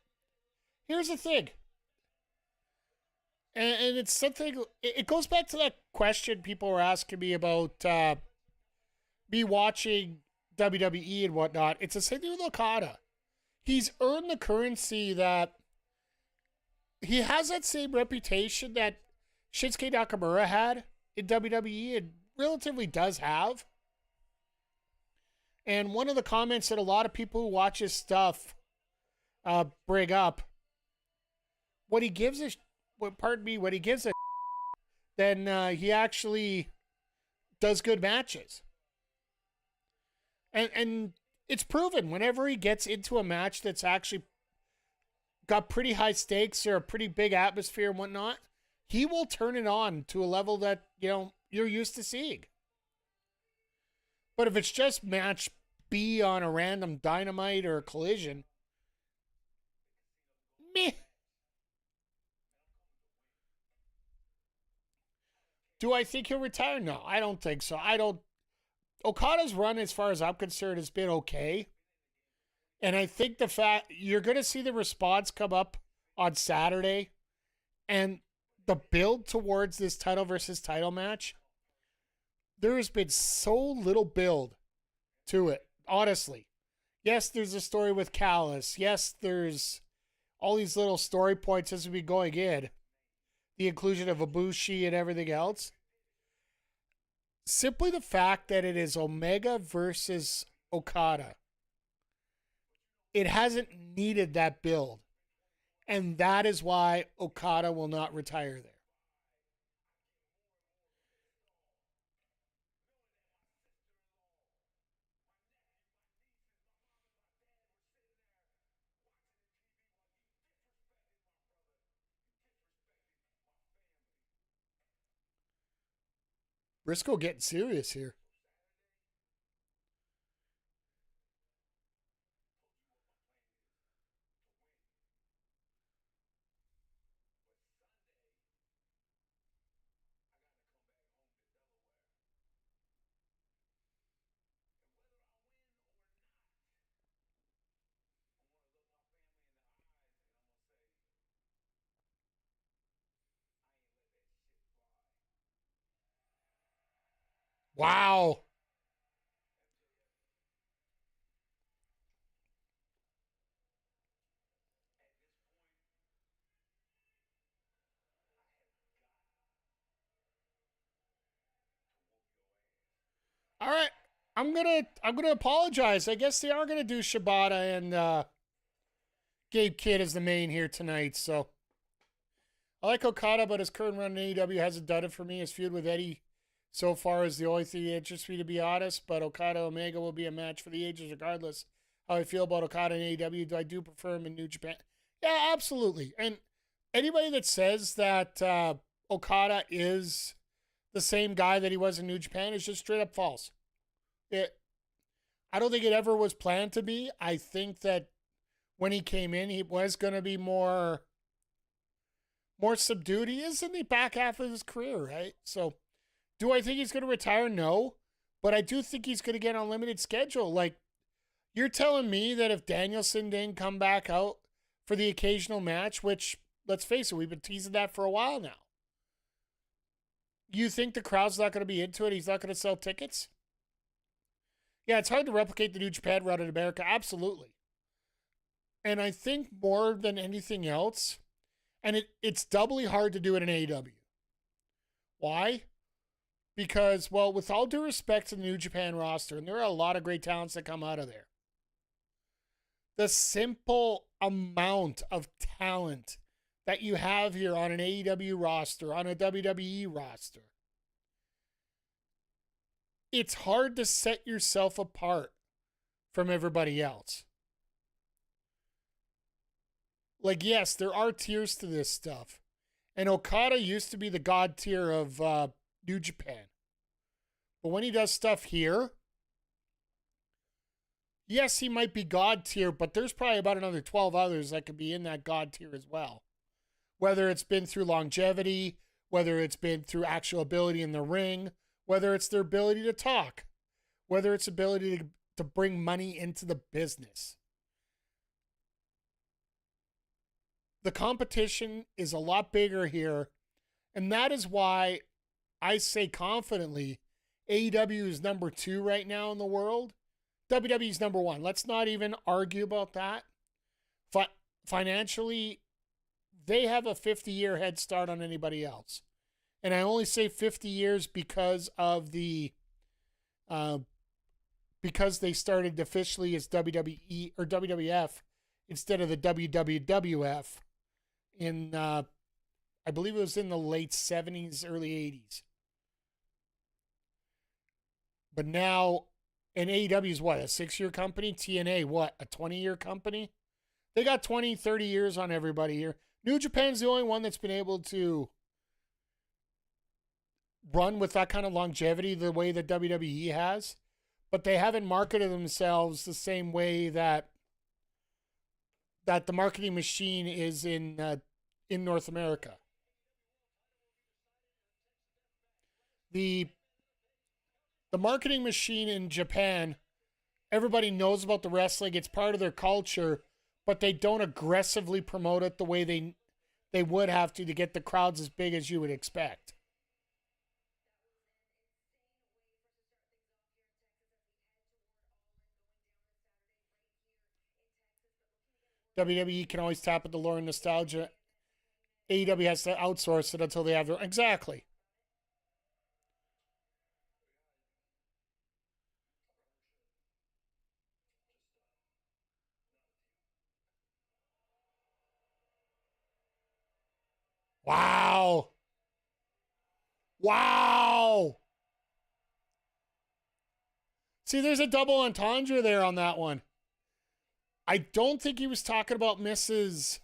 here's the thing. And it's something, it goes back to that question people were asking me about me watching WWE and whatnot. It's the same thing with Okada. He's earned the currency that he has, that same reputation that Shinsuke Nakamura had in WWE and relatively does have. And one of the comments that a lot of people who watch his stuff bring up, when he gives a, when he gives a, then he actually does good matches. And it's proven whenever he gets into a match that's actually got pretty high stakes or a pretty big atmosphere and whatnot, he will turn it on to a level that, you're used to seeing. But if it's just match B on a random Dynamite or a Collision, meh. Do I think he'll retire? No, I don't think so. Okada's run, as far as I'm concerned, has been okay. And I think the fact you're going to see the response come up on Saturday and the build towards this title versus title match, there has been so little build to it, honestly. Yes, there's a story with Callis. Yes, there's all these little story points as we going in. The inclusion of Ibushi and everything else. Simply the fact that it is Omega versus Okada, it hasn't needed that build. And that is why Okada will not retire there. Briscoe getting serious here. Wow. All right. I'm gonna apologize. I guess they are gonna do Shibata and Gabe Kidd as the main here tonight. So I like Okada, but his current run in AEW hasn't done it for me. His feud with Eddie so far is the only thing that interests me, to be honest. But Okada Omega will be a match for the ages, regardless how I feel about Okada in AEW. I do prefer him in New Japan. Yeah, absolutely. And anybody that says that Okada is the same guy that he was in New Japan is just straight up false. I don't think it ever was planned to be. I think that when he came in, he was going to be more subdued. He is in the back half of his career, right? So, do I think he's going to retire? No, but I do think he's going to get on a limited schedule. Like, you're telling me that if Danielson didn't come back out for the occasional match, which, let's face it, we've been teasing that for a while now, you think the crowd's not going to be into it? He's not going to sell tickets? Yeah, it's hard to replicate the New Japan run in America. Absolutely. And I think more than anything else, and it's doubly hard to do it in AEW. Why? Because, well, with all due respect to the New Japan roster, and there are a lot of great talents that come out of there, the simple amount of talent that you have here on an AEW roster, on a WWE roster, it's hard to set yourself apart from everybody else. Like, yes, there are tiers to this stuff. And Okada used to be the god tier of New Japan. But when he does stuff here, yes, he might be god tier, but there's probably about another 12 others that could be in that god tier as well. Whether it's been through longevity, whether it's been through actual ability in the ring, whether it's their ability to talk, whether it's ability to bring money into the business. The competition is a lot bigger here And that is why I say confidently AEW is number 2 right now in the world. WWE is number 1. Let's not even argue about that. Financially, they have a 50-year head start on anybody else. And I only say 50 years because of the because they started officially as WWE or WWF instead of the WWF in I believe it was in the late 70s, early 80s. But now, and AEW is what, a 6-year company? TNA, what, a 20-year company? They got 20, 30 years on everybody here. New Japan's the only one that's been able to run with that kind of longevity the way that WWE has. But they haven't marketed themselves the same way that the marketing machine is in North America. The marketing machine in Japan, everybody knows about the wrestling. It's part of their culture, but they don't aggressively promote it the way they would have to get the crowds as big as you would expect. WWE can always tap at the lore and nostalgia. AEW has to outsource it until they have their... Exactly. Wow. Wow. See, there's a double entendre there on that one. I don't think he was talking about Mrs.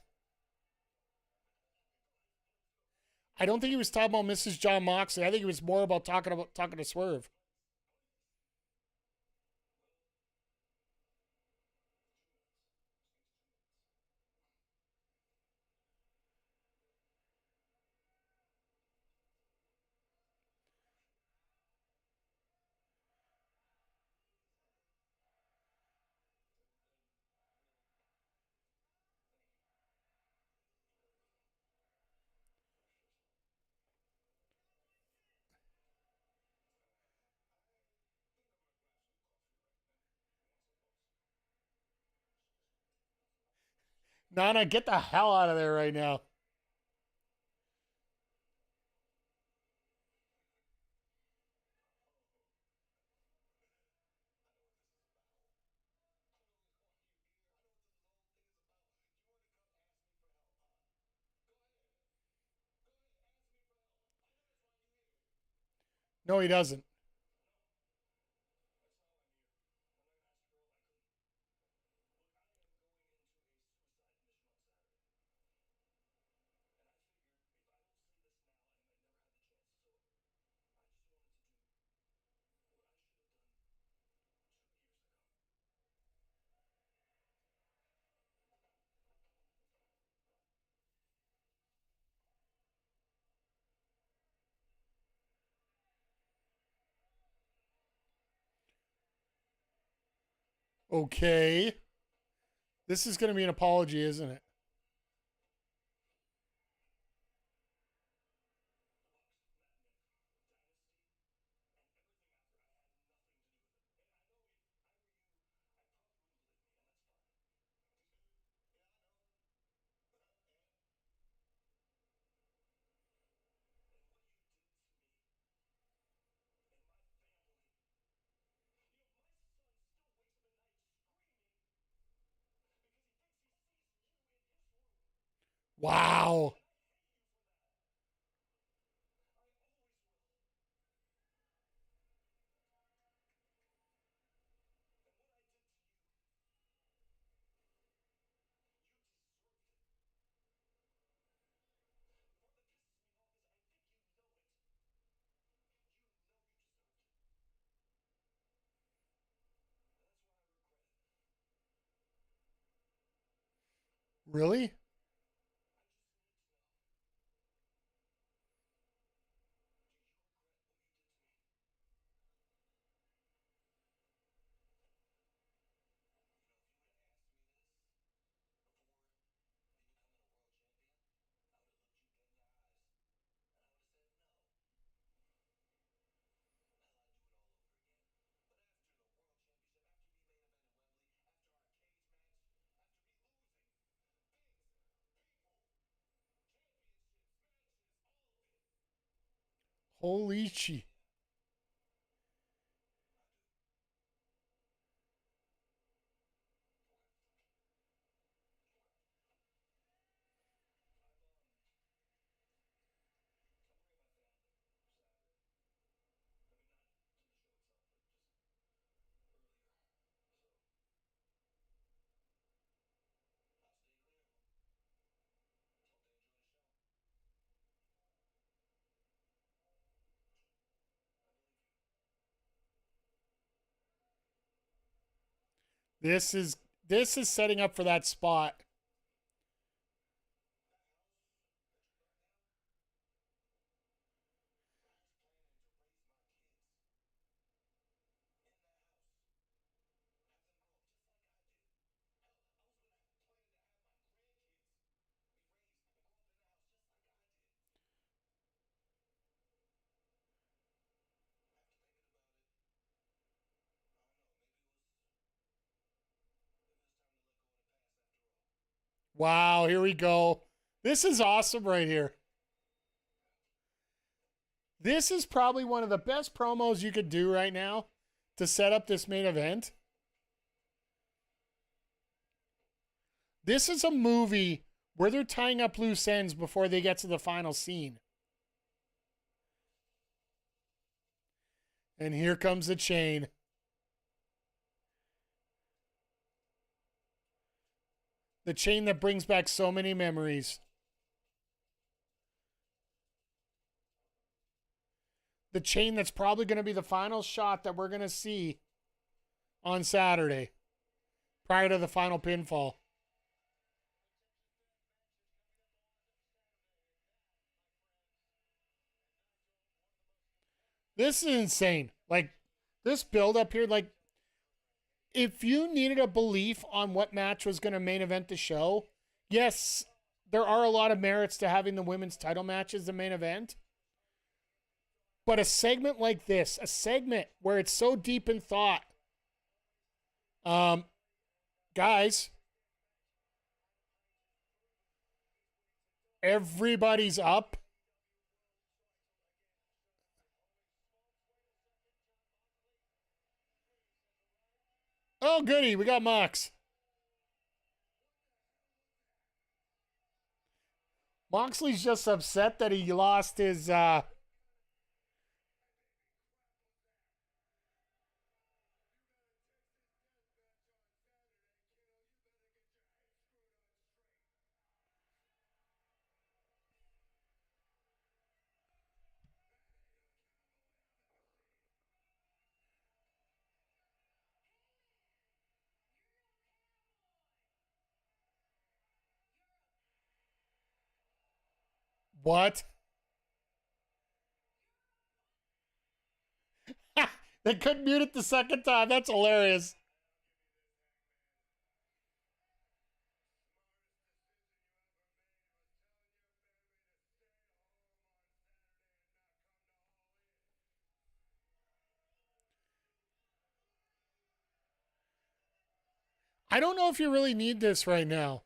I don't think he was talking about Mrs. John Moxley. I think he was more about talking to Swerve. Nana, get the hell out of there right now. No, he doesn't. Okay. This is going to be an apology, isn't it? Wow. Really? Holy shit. This is setting up for that spot. Wow, here we go. This is awesome right here. This is probably one of the best promos you could do right now to set up this main event. This is a movie where they're tying up loose ends before they get to the final scene. And here comes the chain. The chain that brings back so many memories. The chain that's probably going to be the final shot that we're going to see on Saturday prior to the final pinfall. This is insane. Like, this build up here, like, if you needed a belief on what match was going to main event the show, yes, there are a lot of merits to having the women's title match as the main event. But a segment like this, a segment where it's so deep in thought, guys, everybody's up. Oh, goody, we got Mox. Moxley's just upset that he lost his what? They couldn't mute it the second time. That's hilarious. I don't know if you really need this right now.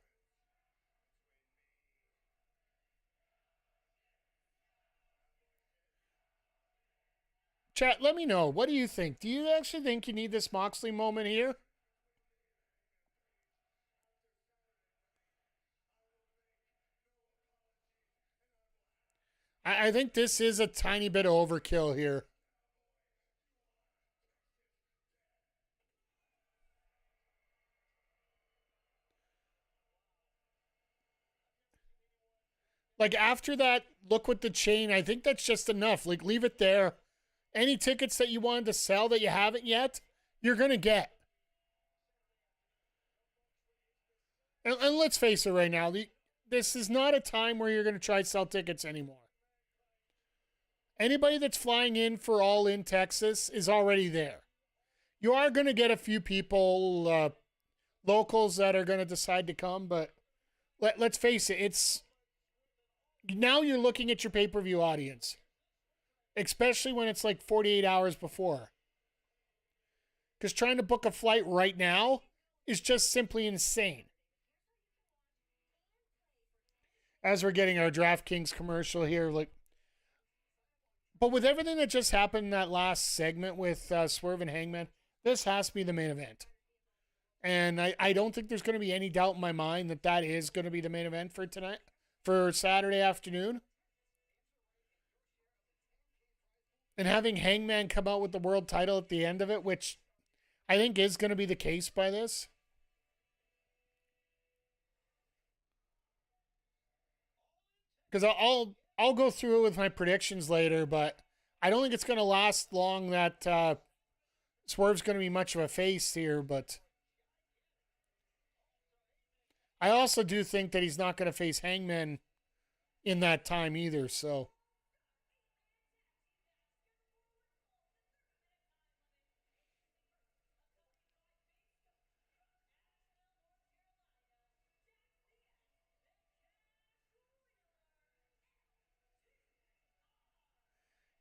Chat, let me know. What do you think? Do you actually think you need this Moxley moment here? I think this is a tiny bit of overkill here. Like, after that look with the chain, I think that's just enough. Like, leave it there. Any tickets that you wanted to sell that you haven't yet, you're going to get. And let's face it right now, this is not a time where you're going to try to sell tickets anymore. Anybody that's flying in for All In Texas is already there. You are going to get a few people, locals that are going to decide to come, but let's face it, it's now you're looking at your pay-per-view audience, especially when it's like 48 hours before. Because trying to book a flight right now is just simply insane. As we're getting our DraftKings commercial here, like, But with everything that just happened in that last segment with Swerve and Hangman, this has to be the main event. And I don't think there's going to be any doubt in my mind that that is going to be the main event for tonight, for Saturday afternoon. And having Hangman come out with the world title at the end of it, which I think is going to be the case by this. Because I'll go through it with my predictions later, but I don't think it's going to last long that Swerve's going to be much of a face here, but I also do think that he's not going to face Hangman in that time either, so.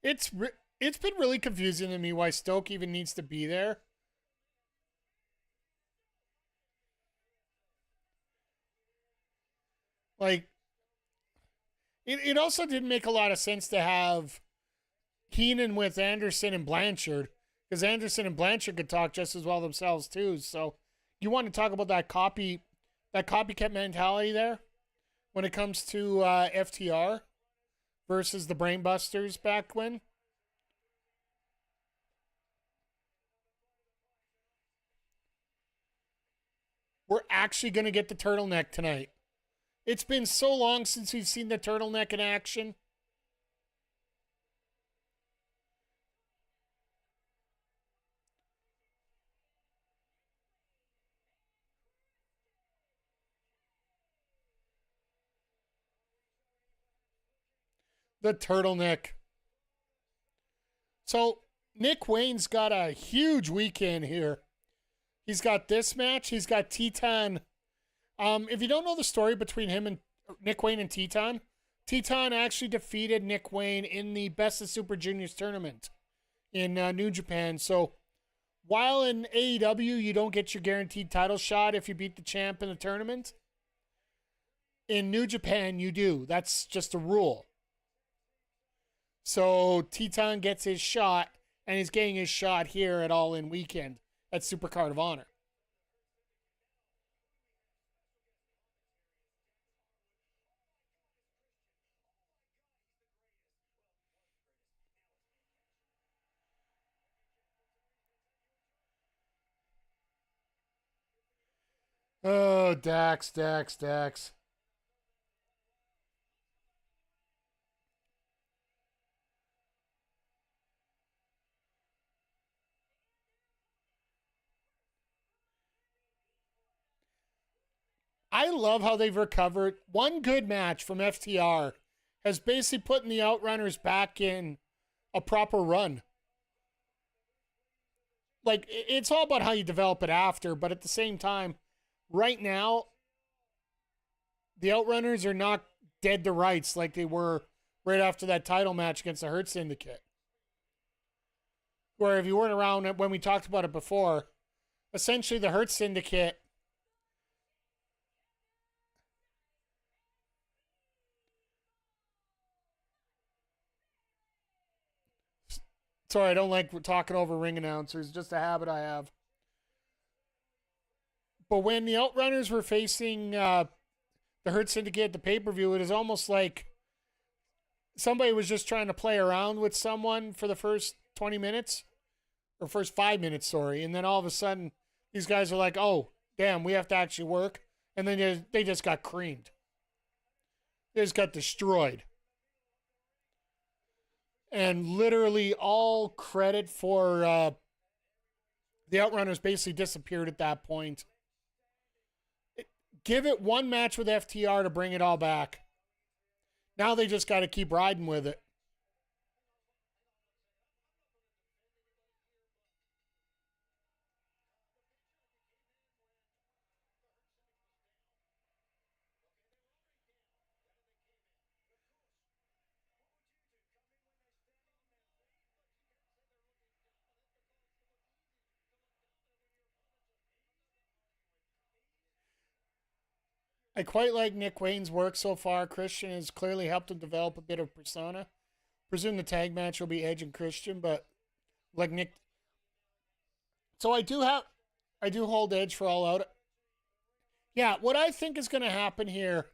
It's been really confusing to me why Stoke even needs to be there. Like, it also didn't make a lot of sense to have Heenan with Anderson and Blanchard, because Anderson and Blanchard could talk just as well themselves too. So you want to talk about that copycat mentality there when it comes to FTR versus the Brainbusters back when. We're actually going to get the turtleneck tonight. It's been so long since we've seen the turtleneck in action. The turtleneck. So, Nick Wayne's got a huge weekend here. He's got this match. He's got Teton. If you don't know the story between him and Nick Wayne and Teton, Teton actually defeated Nick Wayne in the Best of Super Juniors tournament in New Japan. So while in AEW you don't get your guaranteed title shot if you beat the champ in the tournament, in New Japan you do. That's just a rule. So Teton gets his shot, and he's getting his shot here at All In Weekend at Supercard of Honor. Oh, Dax. I love how they've recovered. One good match from FTR has basically put the Outrunners back in a proper run. Like, it's all about how you develop it after, but at the same time, right now, the Outrunners are not dead to rights like they were right after that title match against the Hurt Syndicate. Where if you weren't around when we talked about it before, essentially the Hurt Syndicate sorry, I don't like talking over ring announcers, just a habit I have. But when the Outrunners were facing the Hurt Syndicate at the pay-per-view, it is almost like somebody was just trying to play around with someone for the first 20 minutes, or first 5 minutes, sorry, and then all of a sudden, these guys are like, oh, damn, we have to actually work, and then they just got creamed. They just got destroyed. And literally all credit for the Outrunners basically disappeared at that point. Give it one match with FTR to bring it all back. Now they just got to keep riding with it. I quite like Nick Wayne's work so far. Christian has clearly helped him develop a bit of persona. Presume the tag match will be Edge and Christian, but like Nick. So I do hold Edge for All Out. Yeah, what I think is going to happen here,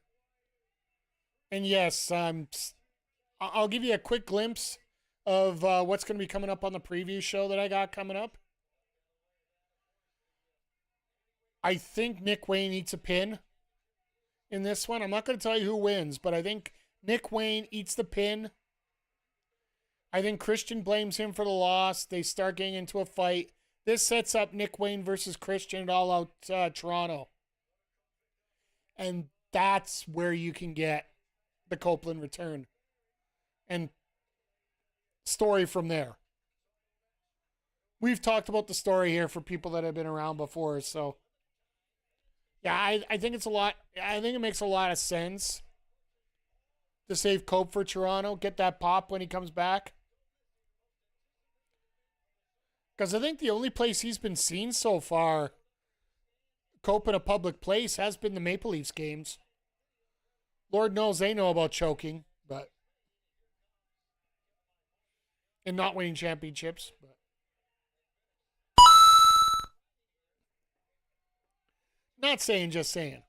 and yes, I'll give you a quick glimpse of what's going to be coming up on the preview show that I got coming up. I think Nick Wayne eats a pin in this one. I'm not going to tell you who wins, but I think Nick Wayne eats the pin. I think Christian blames him for the loss. They start getting into a fight. This sets up Nick Wayne versus Christian at All Out Toronto. And that's where you can get the Copeland return. And story from there. We've talked about the story here for people that have been around before, so yeah, I think it's a lot. I think it makes a lot of sense to save Cope for Toronto, get that pop when he comes back. Because I think the only place he's been seen so far, Cope in a public place, has been the Maple Leafs games. Lord knows they know about choking, but and not winning championships. But not saying, just saying.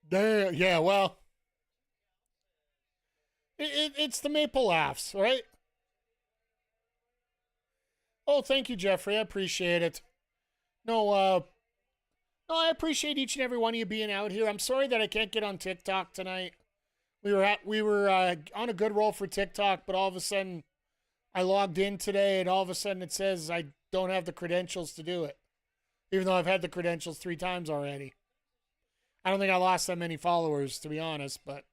There, yeah, well, it's the Maple Laughs, right? Oh, thank you, Jeffrey. I appreciate it. No, I appreciate each and every one of you being out here. I'm sorry that I can't get on TikTok tonight. We were on a good roll for TikTok, but all of a sudden I logged in today, and all of a sudden it says I don't have the credentials to do it, even though I've had the credentials 3 times already. I don't think I lost that many followers, to be honest, but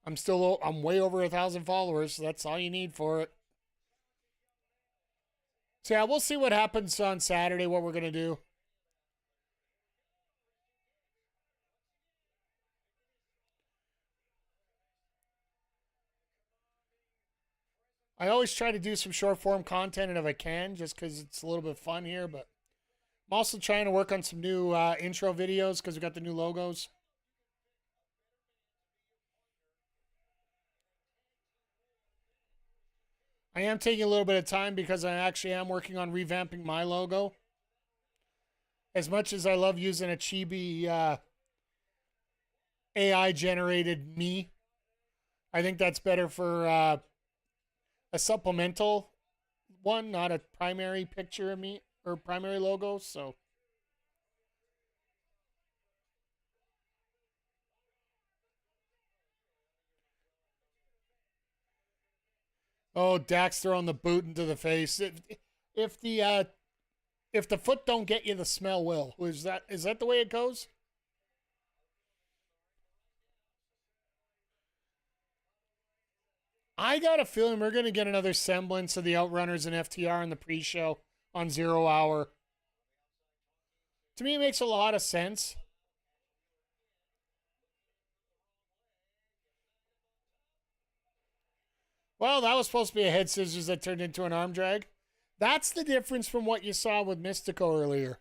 I'm way over 1,000 followers, so that's all you need for it. So yeah, we'll see what happens on Saturday, what we're going to do. I always try to do some short form content, and if I can, just because it's a little bit fun here, but I'm also trying to work on some new intro videos because we got the new logos. I am taking a little bit of time because I actually am working on revamping my logo. As much as I love using a chibi AI-generated me, I think that's better for a supplemental one, not a primary picture of me or primary logo. So, oh, Dax throwing the boot into the face. If the foot don't get you, the smell will. Is that the way it goes? I got a feeling we're going to get another semblance of the Outrunners and FTR in the pre-show on 0 Hour. To me, it makes a lot of sense. Well, that was supposed to be a head scissors that turned into an arm drag. That's the difference from what you saw with Mystico earlier.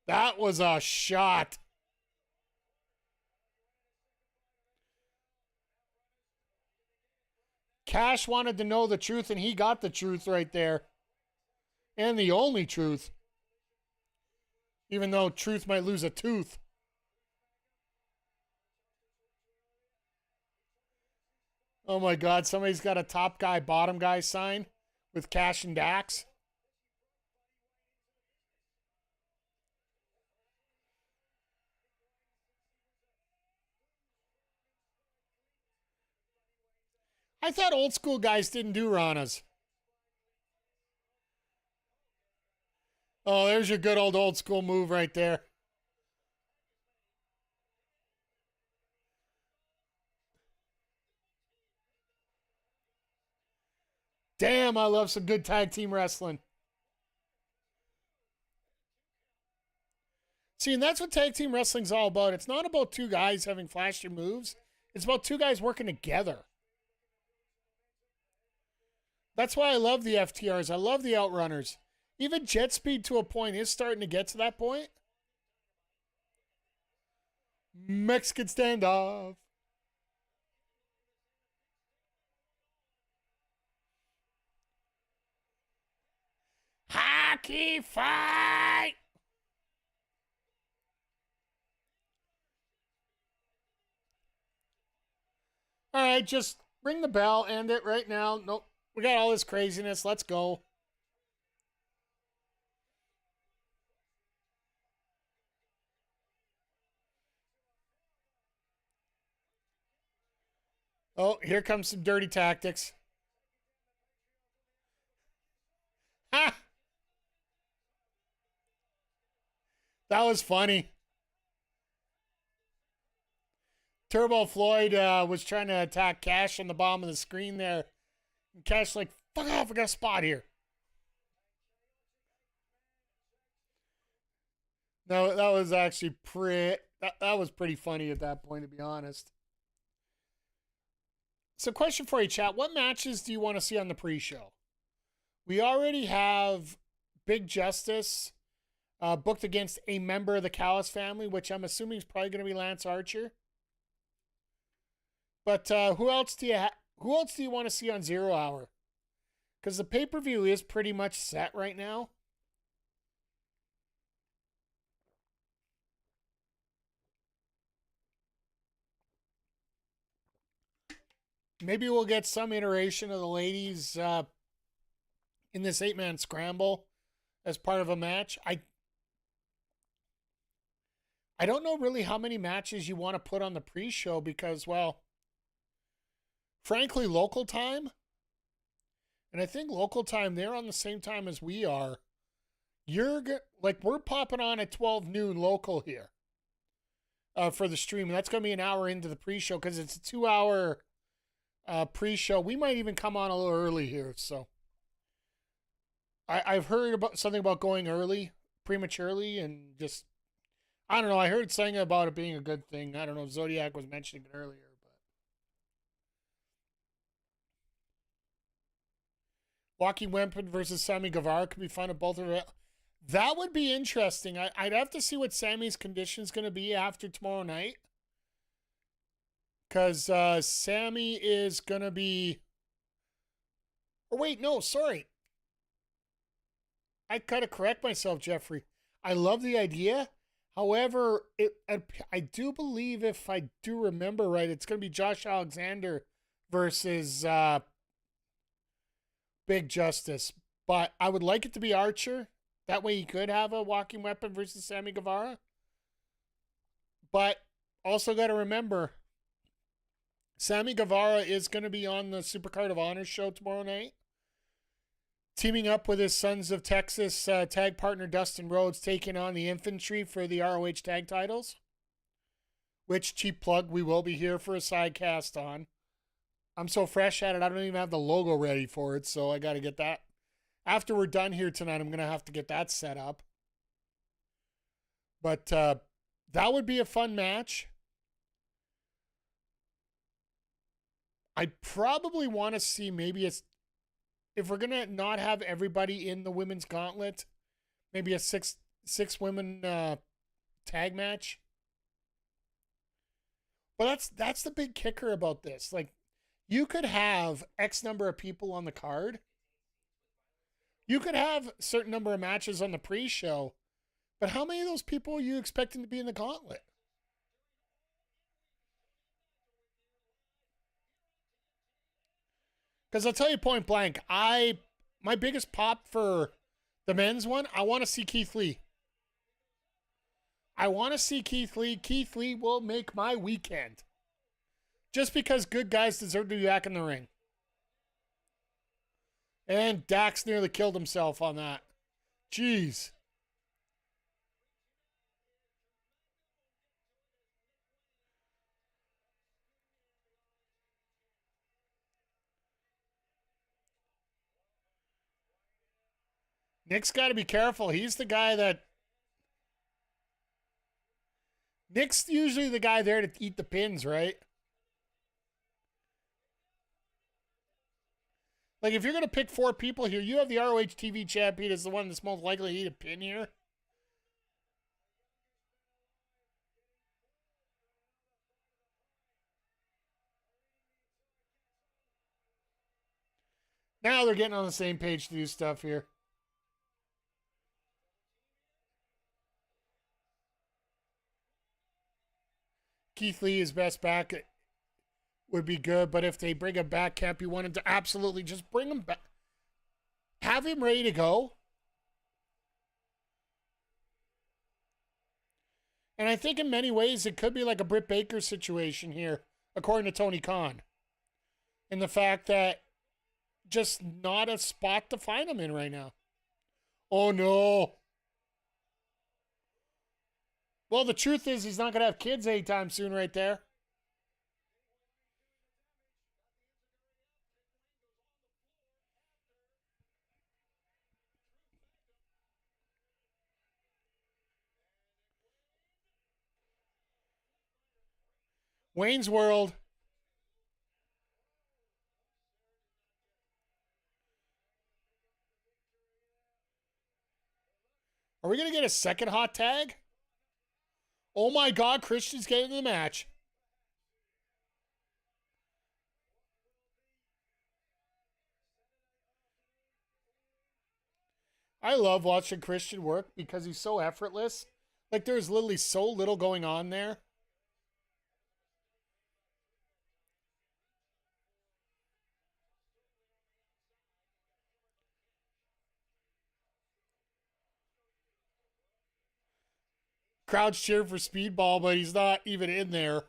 That was a shot. Cash wanted to know the truth, and he got the truth right there. And the only truth. Even though truth might lose a tooth. Oh my God, somebody's got a top guy, bottom guy sign with Cash and Dax. I thought old school guys didn't do Ranas. Oh, there's your good old school move right there. Damn, I love some good tag team wrestling. See, and that's what tag team wrestling's all about. It's not about 2 guys having flashy moves. It's about 2 guys working together. That's why I love the FTRs. I love the Outrunners. Even Jet Speed to a point is starting to get to that point. Mexican standoff. Hockey fight. All right, just ring the bell, end it right now. Nope, we got all this craziness. Let's go. Oh, here comes some dirty tactics. Ha! That was funny. Turbo Floyd was trying to attack Cash on the bottom of the screen there. And Cash like, fuck off, I got a spot here. No, that was actually that was pretty funny at that point, to be honest. So, question for you, chat. What matches do you want to see on the pre-show? We already have Big Justice booked against a member of the Callis family, which I'm assuming is probably going to be Lance Archer. But who else do you want to see on 0 Hour? Because the pay-per-view is pretty much set right now. Maybe we'll get some iteration of the ladies in this 8-man scramble as part of a match. I don't know really how many matches you want to put on the pre-show because, well, frankly, local time, and I think local time, they're on the same time as we are. We're popping on at 12 noon local here for the stream. And that's going to be an hour into the pre-show because it's a 2-hour pre-show. We might even come on a little early here. So I've heard about something about going early, prematurely, and just, I don't know. I heard something about it being a good thing. I don't know. Zodiac was mentioning it earlier. Joaquin Wempen versus Sammy Guevara could be fun at both of them. That would be interesting. I'd have to see what Sammy's condition is going to be after tomorrow night. Because Sammy is going to be... Or wait, no, sorry. I got to correct myself, Jeffrey. I love the idea. However, I do believe, if I do remember right, it's going to be Josh Alexander versus... Big Justice, but I would like it to be Archer. That way he could have a Walking Weapon versus Sammy Guevara. But also got to remember, Sammy Guevara is going to be on the Supercard of Honor show tomorrow night, teaming up with his Sons of Texas tag partner Dustin Rhodes, taking on the Infantry for the ROH tag titles, which, cheap plug, we will be here for a sidecast on. I'm so fresh at it, I don't even have the logo ready for it, so I got to get that. After we're done here tonight, I'm going to have to get that set up. But that would be a fun match. I probably want to see maybe if we're going to not have everybody in the women's gauntlet, maybe a six women tag match. But that's the big kicker about this. Like, you could have X number of people on the card. You could have a certain number of matches on the pre-show. But how many of those people are you expecting to be in the gauntlet? Because I'll tell you point blank, my biggest pop for the men's one, I want to see Keith Lee. I want to see Keith Lee. Keith Lee will make my weekend. Just because good guys deserve to be back in the ring. And Dax nearly killed himself on that. Jeez. Nick's got to be careful. He's the guy that... Nick's usually the guy there to eat the pins, right? Like, if you're going to pick 4 people here, you have the ROH TV champion as the one that's most likely to eat a pin here. Now they're getting on the same page to do stuff here. Keith Lee is best back. It would be good, but if they bring him back, can't be wanted to absolutely just bring him back. Have him ready to go. And I think in many ways it could be like a Britt Baker situation here, according to Tony Khan. In the fact that just not a spot to find him in right now. Oh, no. Well, the truth is he's not going to have kids anytime soon right there. Wayne's World. Are we going to get a second hot tag? Oh my God, Christian's getting into the match. I love watching Christian work because he's so effortless. Like, there's literally so little going on there. Crowd's cheering for Speedball, but he's not even in there.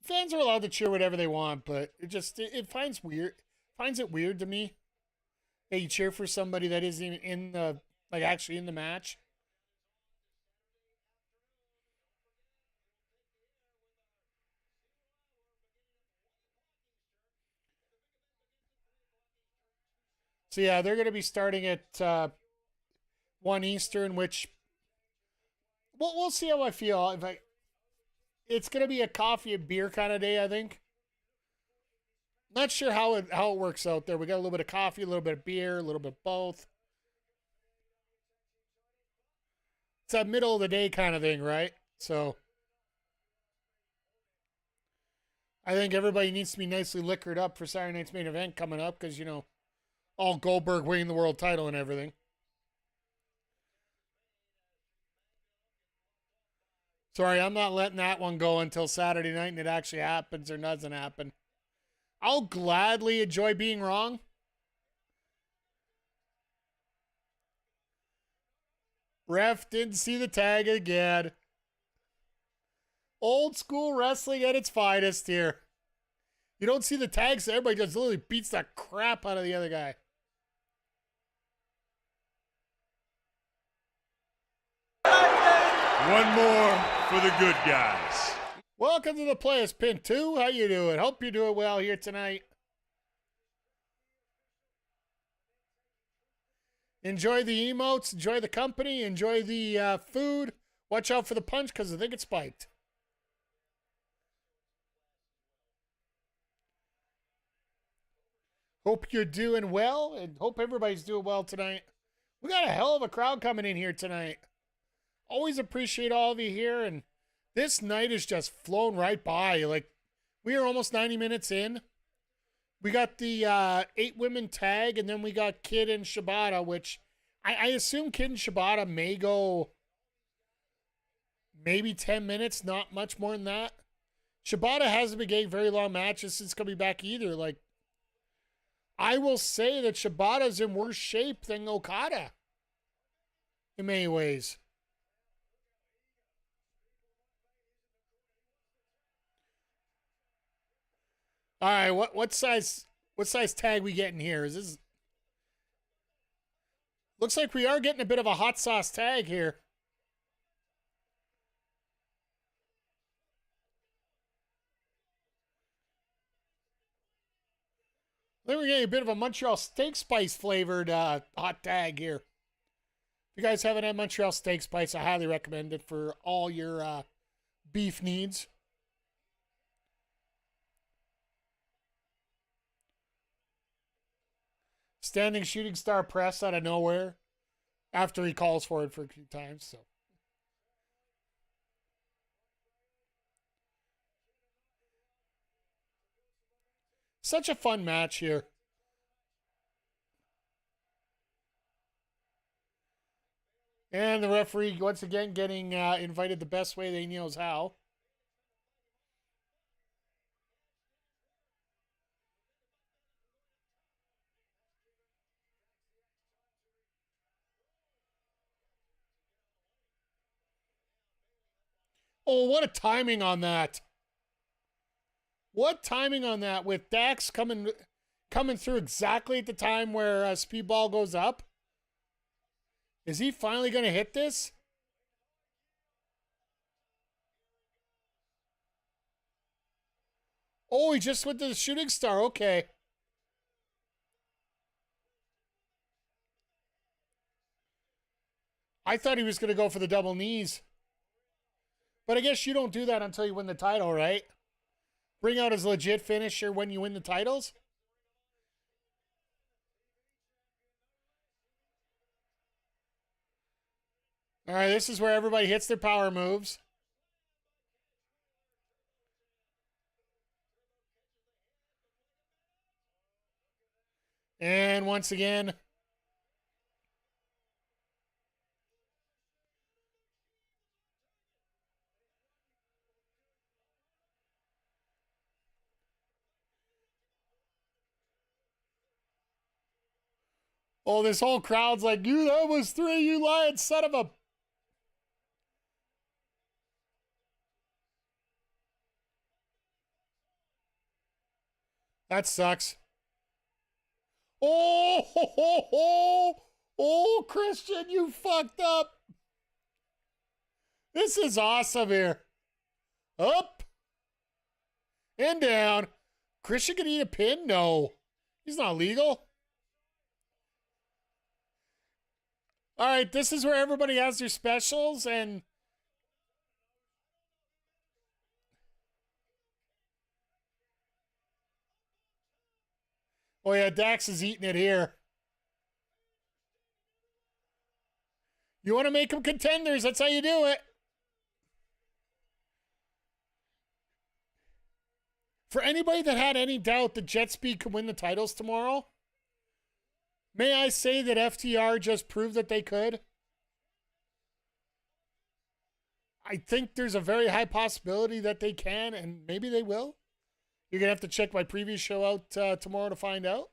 Fans are allowed to cheer whatever they want, but it finds it weird to me that you cheer for somebody that isn't even in the, like, actually in the match. So yeah, they're going to be starting at 1 Eastern, which we'll see how I feel. It's going to be a coffee and beer kind of day, I think. Not sure how it works out there. We got a little bit of coffee, a little bit of beer, a little bit of both. It's a middle of the day kind of thing, right? So I think everybody needs to be nicely liquored up for Saturday night's main event coming up because, all Goldberg winning the world title and everything. Sorry, I'm not letting that one go until Saturday night and it actually happens or doesn't happen. I'll gladly enjoy being wrong. Ref didn't see the tag again. Old school wrestling at its finest here. You don't see the tags, so everybody just literally beats the crap out of the other guy. One more for the good guys. Welcome to the Players Pin 2. How you doing? Hope you're doing well here tonight. Enjoy the emotes. Enjoy the company. Enjoy the food. Watch out for the punch because I think it's spiked. Hope you're doing well and hope everybody's doing well tonight. We got a hell of a crowd coming in here tonight. Always appreciate all of you here, and this night has just flown right by. Like, we are almost 90 minutes in. We got the 8 women tag, and then we got Kid and Shibata, which I assume Kid and Shibata may go maybe 10 minutes, not much more than that. Shibata hasn't been getting very long matches since coming back either. Like, I will say that Shibata's in worse shape than Okada in many ways. All right, what size tag we getting here? Is this? Looks like we are getting a bit of a hot sauce tag here. Then we're getting a bit of a Montreal steak spice flavored hot tag here. If you guys haven't had Montreal steak spice, I highly recommend it for all your beef needs. Standing shooting star press out of nowhere after he calls for it for a few times. So. Such a fun match here. And the referee, once again, getting invited the best way that he knows how. Oh, what a timing on that. What timing on that with Dax coming through exactly at the time where Speedball goes up. Is he finally going to hit this? Oh, he just went to the shooting star. Okay. I thought he was going to go for the double knees. But I guess you don't do that until you win the title, right? Bring out his legit finisher when you win the titles? All right, this is where everybody hits their power moves. And once again, oh, this whole crowd's like, you, that was 3, you lying son of a... That sucks. Oh, ho, ho, ho. Oh, Christian, you fucked up. This is awesome here. Up and down. Christian can eat a pin? No. He's not legal. All right, this is where everybody has their specials and... Oh, yeah, Dax is eating it here. You want to make them contenders. That's how you do it. For anybody that had any doubt that Jet Speed could win the titles tomorrow, may I say that FTR just proved that they could? I think there's a very high possibility that they can, and maybe they will. You're going to have to check my previous show out tomorrow to find out.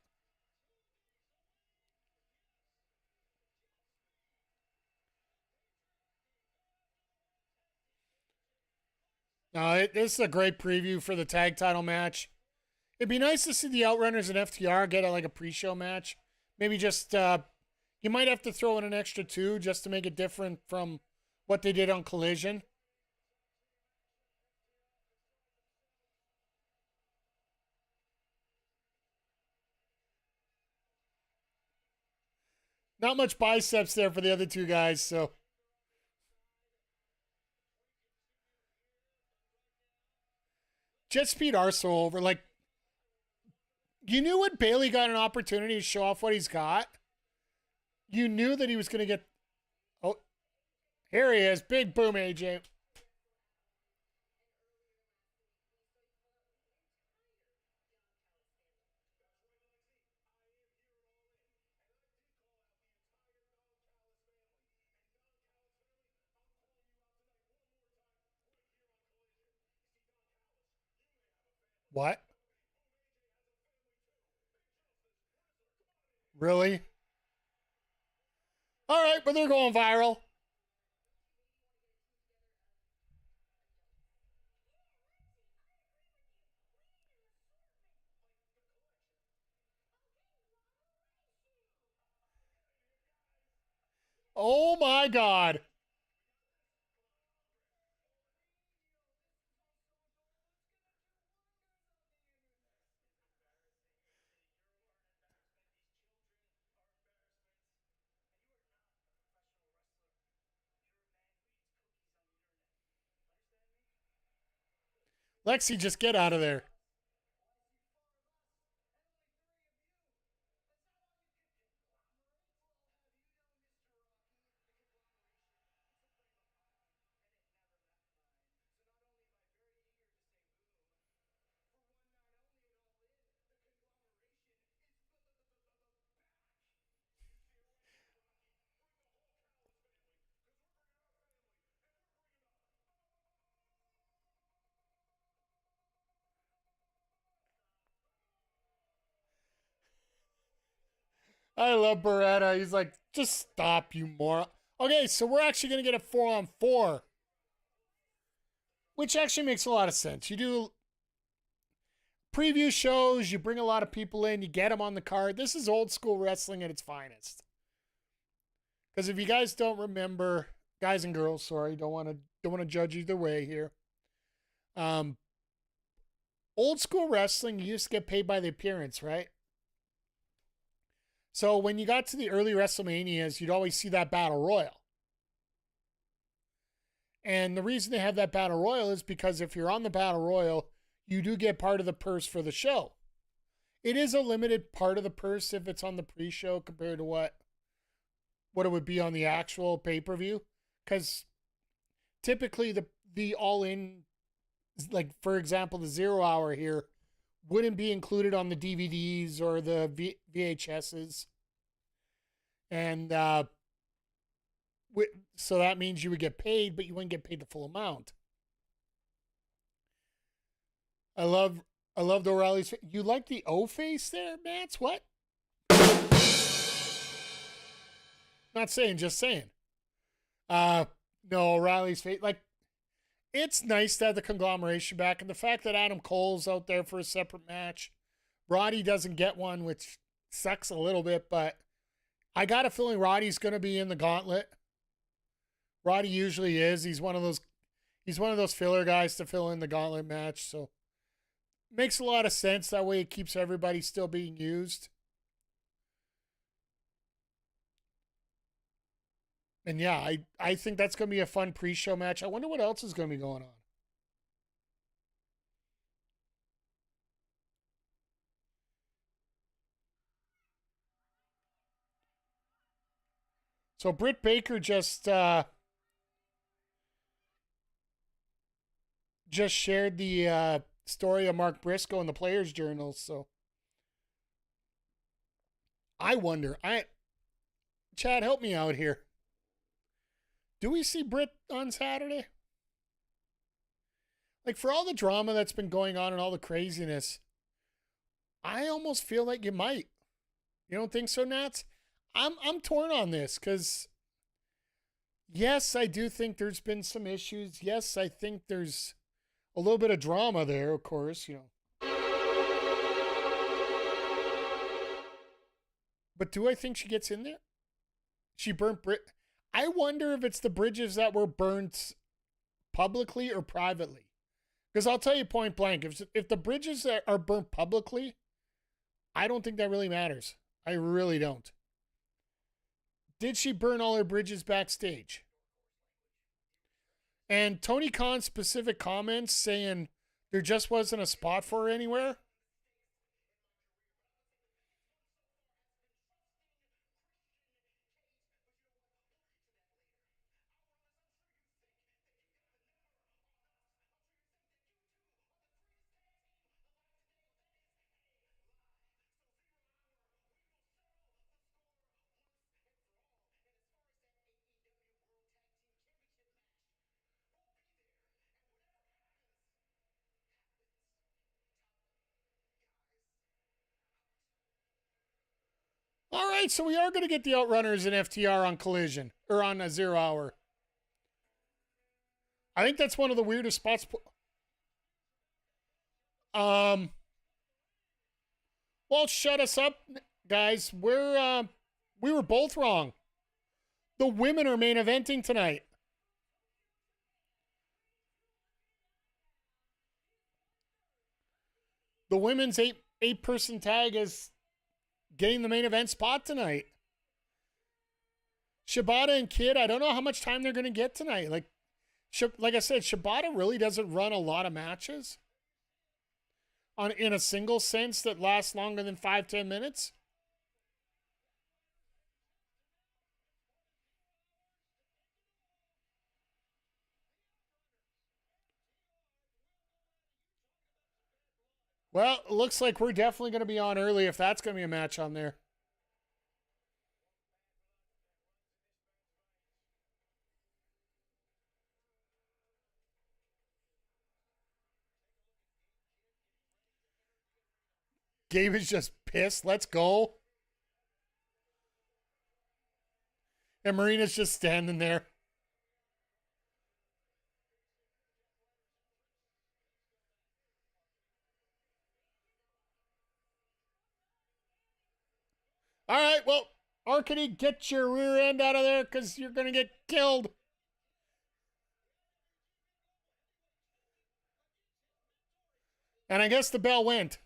This is a great preview for the tag title match. It'd be nice to see the Outrunners and FTR get a pre-show match. Maybe just, you might have to throw in an extra 2 just to make it different from what they did on Collision. Not much biceps there for the other 2 guys, so. Jet Speed are so over. Like, you knew when Bailey got an opportunity to show off what he's got, you knew that he was going to get... Oh, here he is. Big boom, AJ. What? Really? All right, but they're going viral. Oh my God. Lexi, just get out of there. I love Beretta. He's like, just stop, you moron. Okay, so we're actually going to get a 4-on-4, which actually makes a lot of sense. You do preview shows, you bring a lot of people in, you get them on the card. This is old school wrestling at its finest. Because if you guys don't remember, guys and girls, sorry, don't want to judge either way here. Old school wrestling, you used to get paid by the appearance, right? So when you got to the early WrestleManias, you'd always see that battle royal. And the reason they have that battle royal is because if you're on the battle royal, you do get part of the purse for the show. It is a limited part of the purse if it's on the pre-show compared to what it would be on the actual pay-per-view. Because typically the all-in, like for example, the 0 hour here wouldn't be included on the DVDs or the VHSs. And so that means you would get paid, but you wouldn't get paid the full amount. I loved O'Reilly's. You like the O face there, Mats? What? Not saying, just saying. No, O'Reilly's face. Like, it's nice to have the conglomeration back, and the fact that Adam Cole's out there for a separate match. Roddy doesn't get one, which sucks a little bit, but I got a feeling Roddy's going to be in the gauntlet. Roddy usually is. He's one of those filler guys to fill in the gauntlet match, so makes a lot of sense. That way it keeps everybody still being used. And yeah, I think that's going to be a fun pre-show match. I wonder what else is going to be going on. So Britt Baker just shared the story of Mark Briscoe in the Players Journal. So I wonder, Chad, help me out here. Do we see Britt on Saturday? Like, for all the drama that's been going on and all the craziness, I almost feel like you might. You don't think so, Nats? I'm torn on this because, yes, I do think there's been some issues. Yes, I think there's a little bit of drama there, of course, you know. But do I think she gets in there? She burnt Britt. I wonder if it's the bridges that were burnt publicly or privately. Because I'll tell you point blank, if the bridges that are burnt publicly, I don't think that really matters. I really don't. Did she burn all her bridges backstage? And Tony Khan's specific comments saying there just wasn't a spot for her anywhere. All right, so we are going to get the Outrunners and FTR on Collision, or on a 0 hour. I think that's one of the weirdest spots. Well, shut us up, guys. We were both wrong. The women are main eventing tonight. The women's eight person tag is getting the main event spot tonight. Shibata and Kid, I don't know how much time they're going to get tonight. Like I said, Shibata really doesn't run a lot of matches in a single sense that lasts longer than 5-10 minutes. Well, it looks like we're definitely going to be on early if that's going to be a match on there. Gabe is just pissed. Let's go. And Marina's just standing there. All right, well, Arkady, get your rear end out of there because you're going to get killed. And I guess the bell went.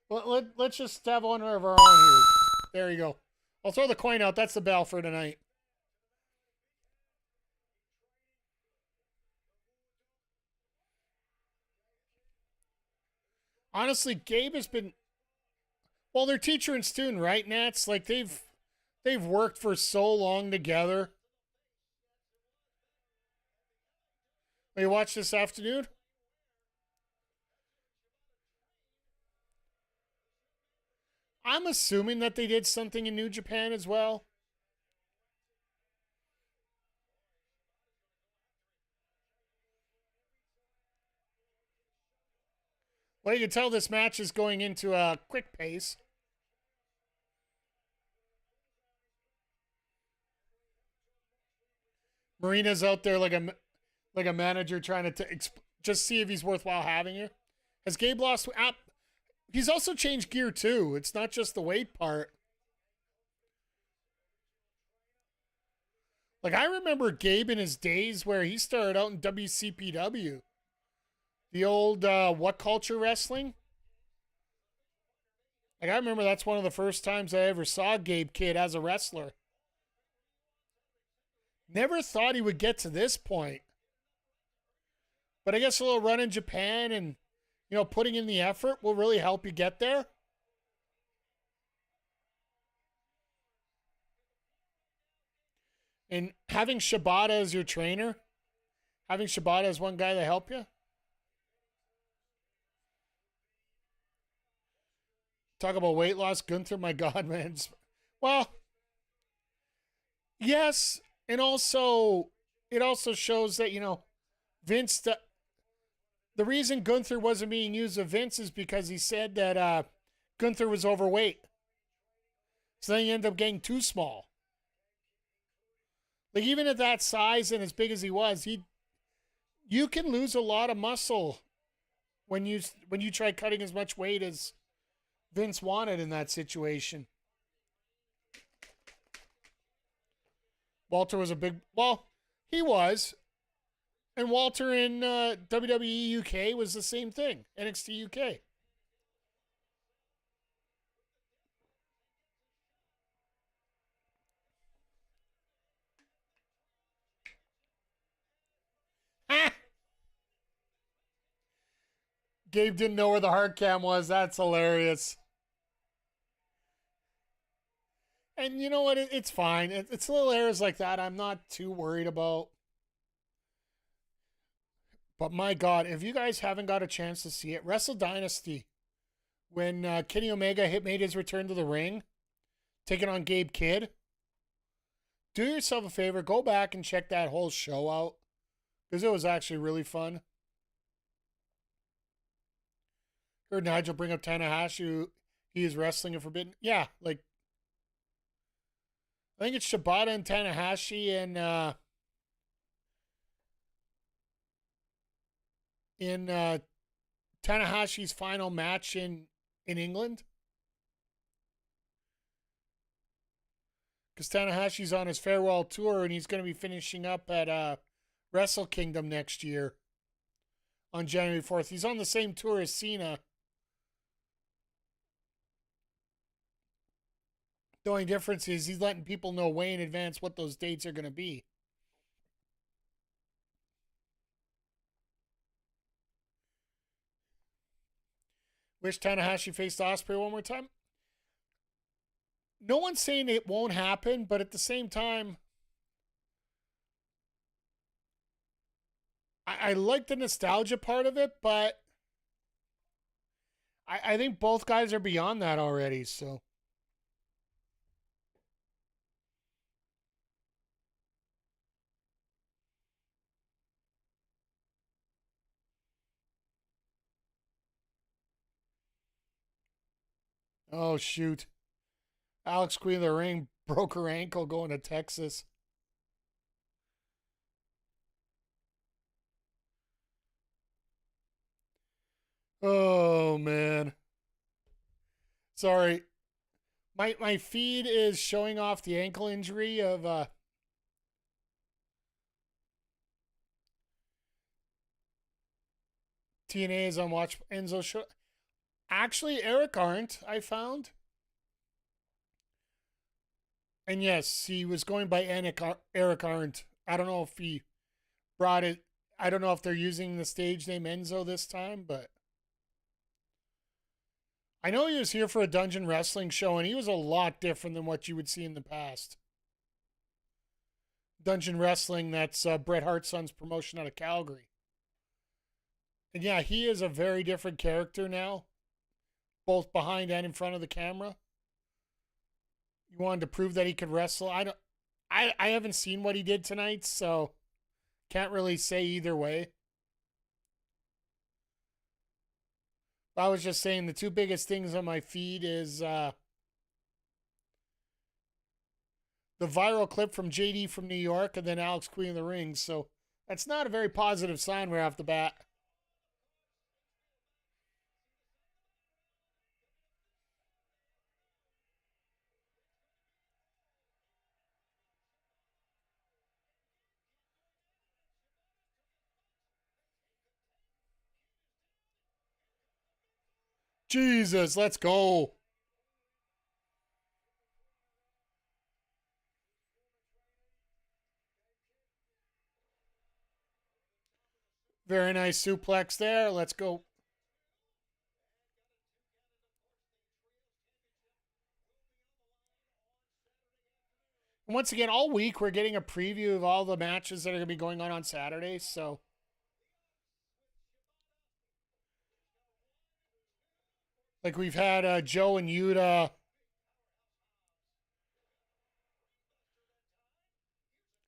Let's just have one of our own here. There you go. I'll throw the coin out. That's the bell for tonight. Honestly, Gabe has been, well, they're teacher and student, right, Nats? Like they've worked for so long together. Will you watch this afternoon? I'm assuming that they did something in New Japan as well. Well, you can tell this match is going into a quick pace. Marina's out there like a manager trying to just see if he's worthwhile having here. Has Gabe lost? He's also changed gear too. It's not just the weight part. Like I remember Gabe in his days where he started out in WCPW. The old What Culture Wrestling. Like I remember that's one of the first times I ever saw Gabe Kidd as a wrestler. Never thought he would get to this point. But I guess a little run in Japan and, putting in the effort will really help you get there. And having Shibata as your trainer, having Shibata as one guy to help you. Talk about weight loss, Gunther, my God, man. Well, yes, and also it also shows that, Vince, the reason Gunther wasn't being used with Vince is because he said that Gunther was overweight. So then he ended up getting too small. Like even at that size and as big as he was, you can lose a lot of muscle when you try cutting as much weight as Vince wanted in that situation. Walter was he was. And Walter in WWE UK was the same thing. NXT UK. Ah! Gabe didn't know where the hard cam was. That's hilarious. And you know what? It's fine. It's little errors like that I'm not too worried about. But my God, if you guys haven't got a chance to see it, Wrestle Dynasty, when Kenny Omega made his return to the ring, taking on Gabe Kidd, do yourself a favor, go back and check that whole show out, because it was actually really fun. Heard Nigel bring up Tanahashi, he is wrestling a Forbidden. Yeah, like, I think it's Shibata and Tanahashi in Tanahashi's final match in England. Because Tanahashi's on his farewell tour and he's going to be finishing up at Wrestle Kingdom next year on January 4th. He's on the same tour as Cena. The only difference is he's letting people know way in advance what those dates are going to be. Wish Tanahashi faced Ospreay one more time. No one's saying it won't happen, but at the same time, I like the nostalgia part of it, but I think both guys are beyond that already, so. Oh, shoot. Alex Queen of the Ring Broke her ankle going to Texas. Oh, man. Sorry. My feed is showing off the ankle injury of TNA as on Watch Enzo show. Actually, Eric Arndt, I found. And yes, he was going by Eric Arndt. I don't know if he brought it. I don't know if they're using the stage name Enzo this time, but I know he was here for a Dungeon Wrestling show, and he was a lot different than what you would see in the past. Dungeon Wrestling, that's Bret Hart's son's promotion out of Calgary. And yeah, he is a very different character now, both behind and in front of the camera. He wanted to prove that he could wrestle. I haven't seen what he did tonight, so can't really say either way. I was just saying the two biggest things on my feed is the viral clip from JD from New York and then Alex Queen of the Ring. So that's not a very positive sign right off the bat. Jesus, let's go. Very nice suplex there. Let's go. And once again, all week we're getting a preview of all the matches that are going to be going on Saturday. So, like we've had Joe and Yuta.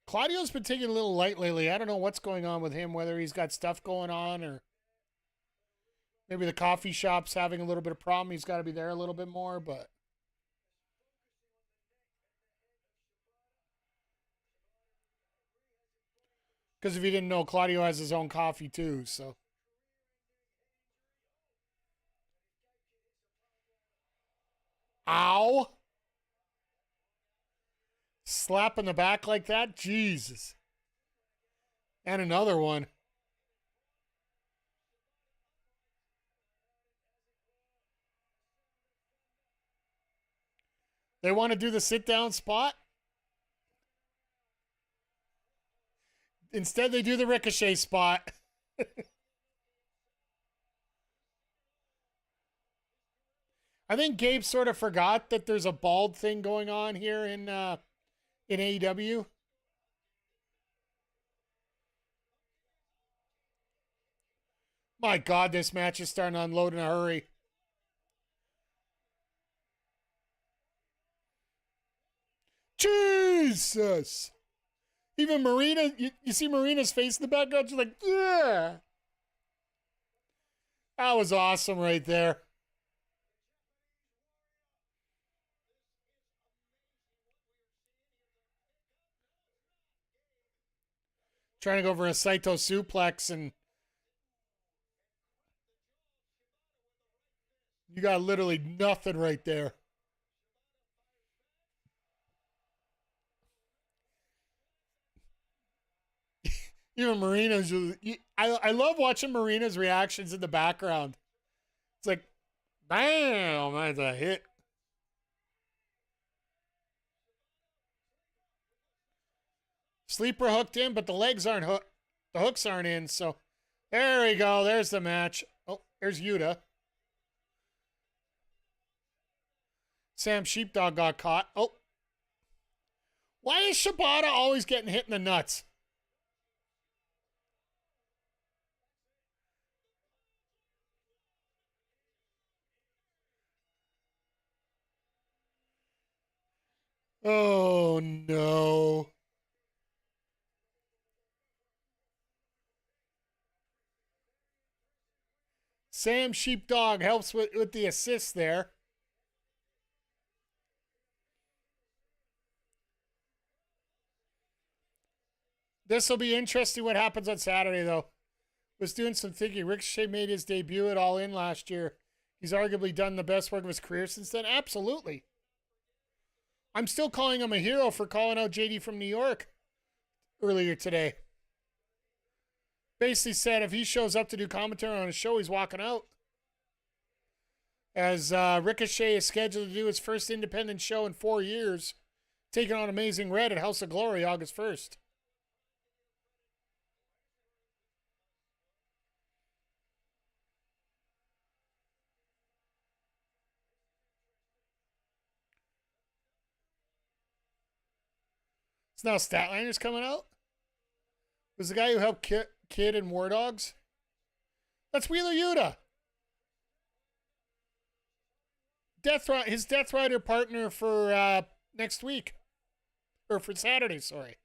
Claudio's been taking a little light lately. I don't know what's going on with him, whether he's got stuff going on or maybe the coffee shop's having a little bit of problem. He's got to be there a little bit more, but because if you didn't know, Claudio has his own coffee too, so. Ow. Slap in the back like that? Jesus. And another one. They want to do the sit down spot? Instead, they do the ricochet spot. I think Gabe sort of forgot that there's a bald thing going on here in AEW. My God, this match is starting to unload in a hurry. Jesus! Even Marina, you see Marina's face in the background? She's like, yeah! That was awesome right there. Trying to go for a Saito suplex, and you got literally nothing right there. Even Marina's just, I love watching Marina's reactions in the background. It's like, bam, that's a hit. Sleeper hooked in, but the legs aren't hooked. The hooks aren't in, so there we go. There's the match. Oh, there's Yuta. Sam Sheepdog got caught. Oh. Why is Shibata always getting hit in the nuts? Oh, no. Sam Sheepdog helps with the assist there. This will be interesting what happens on Saturday, though. Was doing some thinking. Ricochet made his debut at All In last year. He's arguably done the best work of his career since then. Absolutely. I'm still calling him a hero for calling out JD from New York earlier today. Basically said if he shows up to do commentary on a show, he's walking out. As Ricochet is scheduled to do his first independent show in 4 years, taking on Amazing Red at House of Glory August 1st. It's now Statlander's coming out. Was the guy who helped Kid and War Dogs? That's Wheeler Yuta. His Death Rider partner for next week. Or for Saturday, sorry.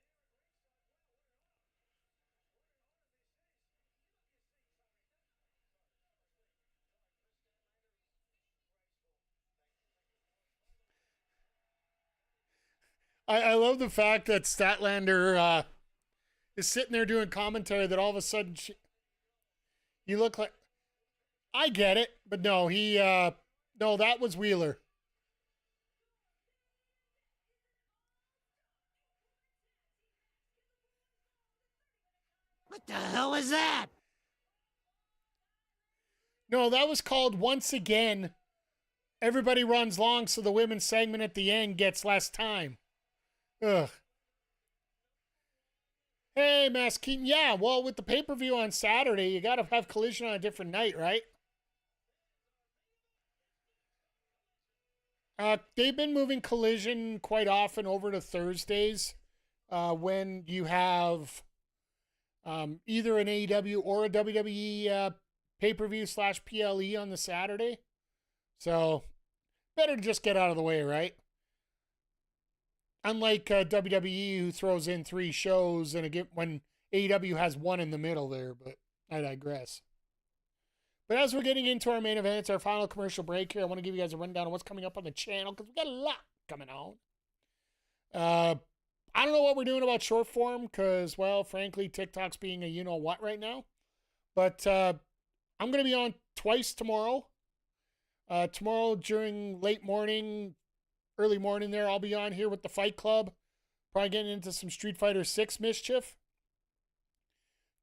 I love the fact that Statlander is sitting there doing commentary that all of a sudden you look like... I get it, but no, no, that was Wheeler. What the hell is that? No, that was called Once Again. Everybody runs long, so the women's segment at the end gets less time. Ugh. Hey, Mass Keaton. Yeah, well, with the pay-per-view on Saturday, you got to have Collision on a different night, right? They've been moving Collision quite often over to Thursdays when you have either an AEW or a WWE pay-per-view / PLE on the Saturday. So, better to just get out of the way, right? Unlike WWE, who throws in 3 shows and when AEW has 1 in the middle there, but I digress. But as we're getting into our main event, it's our final commercial break here. I want to give you guys a rundown of what's coming up on the channel because we got a lot coming on. I don't know what we're doing about short form because, well, frankly, TikTok's being a you-know-what right now. But I'm going to be on twice tomorrow. Tomorrow during late morning, early morning there, I'll be on here with the Fight Club. Probably getting into some Street Fighter 6 mischief.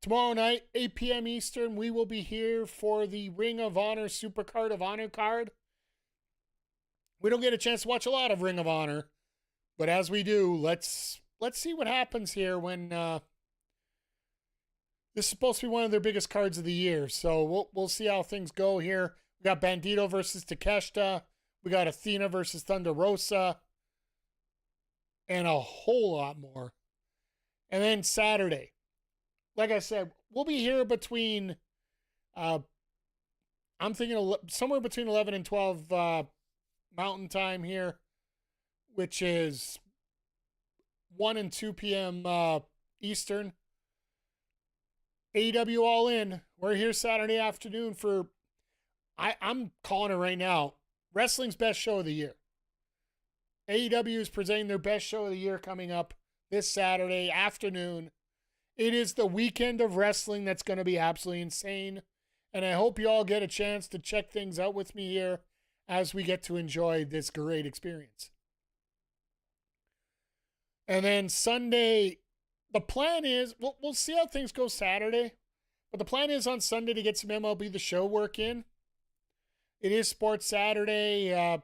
Tomorrow night, 8 p.m. Eastern, we will be here for the Ring of Honor Super Card of Honor card. We don't get a chance to watch a lot of Ring of Honor, but as we do, let's see what happens here when this is supposed to be one of their biggest cards of the year. So we'll see how things go here. We got Bandito versus Takeshita. We got Athena versus Thunder Rosa. And a whole lot more. And then Saturday, like I said, we'll be here between, I'm thinking somewhere between 11 and 12 Mountain Time here, which is 1 and 2 p.m. Eastern. AEW All In. We're here Saturday afternoon for, I'm calling it right now, wrestling's best show of the year. AEW is presenting their best show of the year coming up this Saturday afternoon. It is the weekend of wrestling that's going to be absolutely insane. And I hope you all get a chance to check things out with me here as we get to enjoy this great experience. And then Sunday, the plan is, we'll see how things go Saturday. But the plan is on Sunday to get some MLB The Show work in. It is Sports Saturday.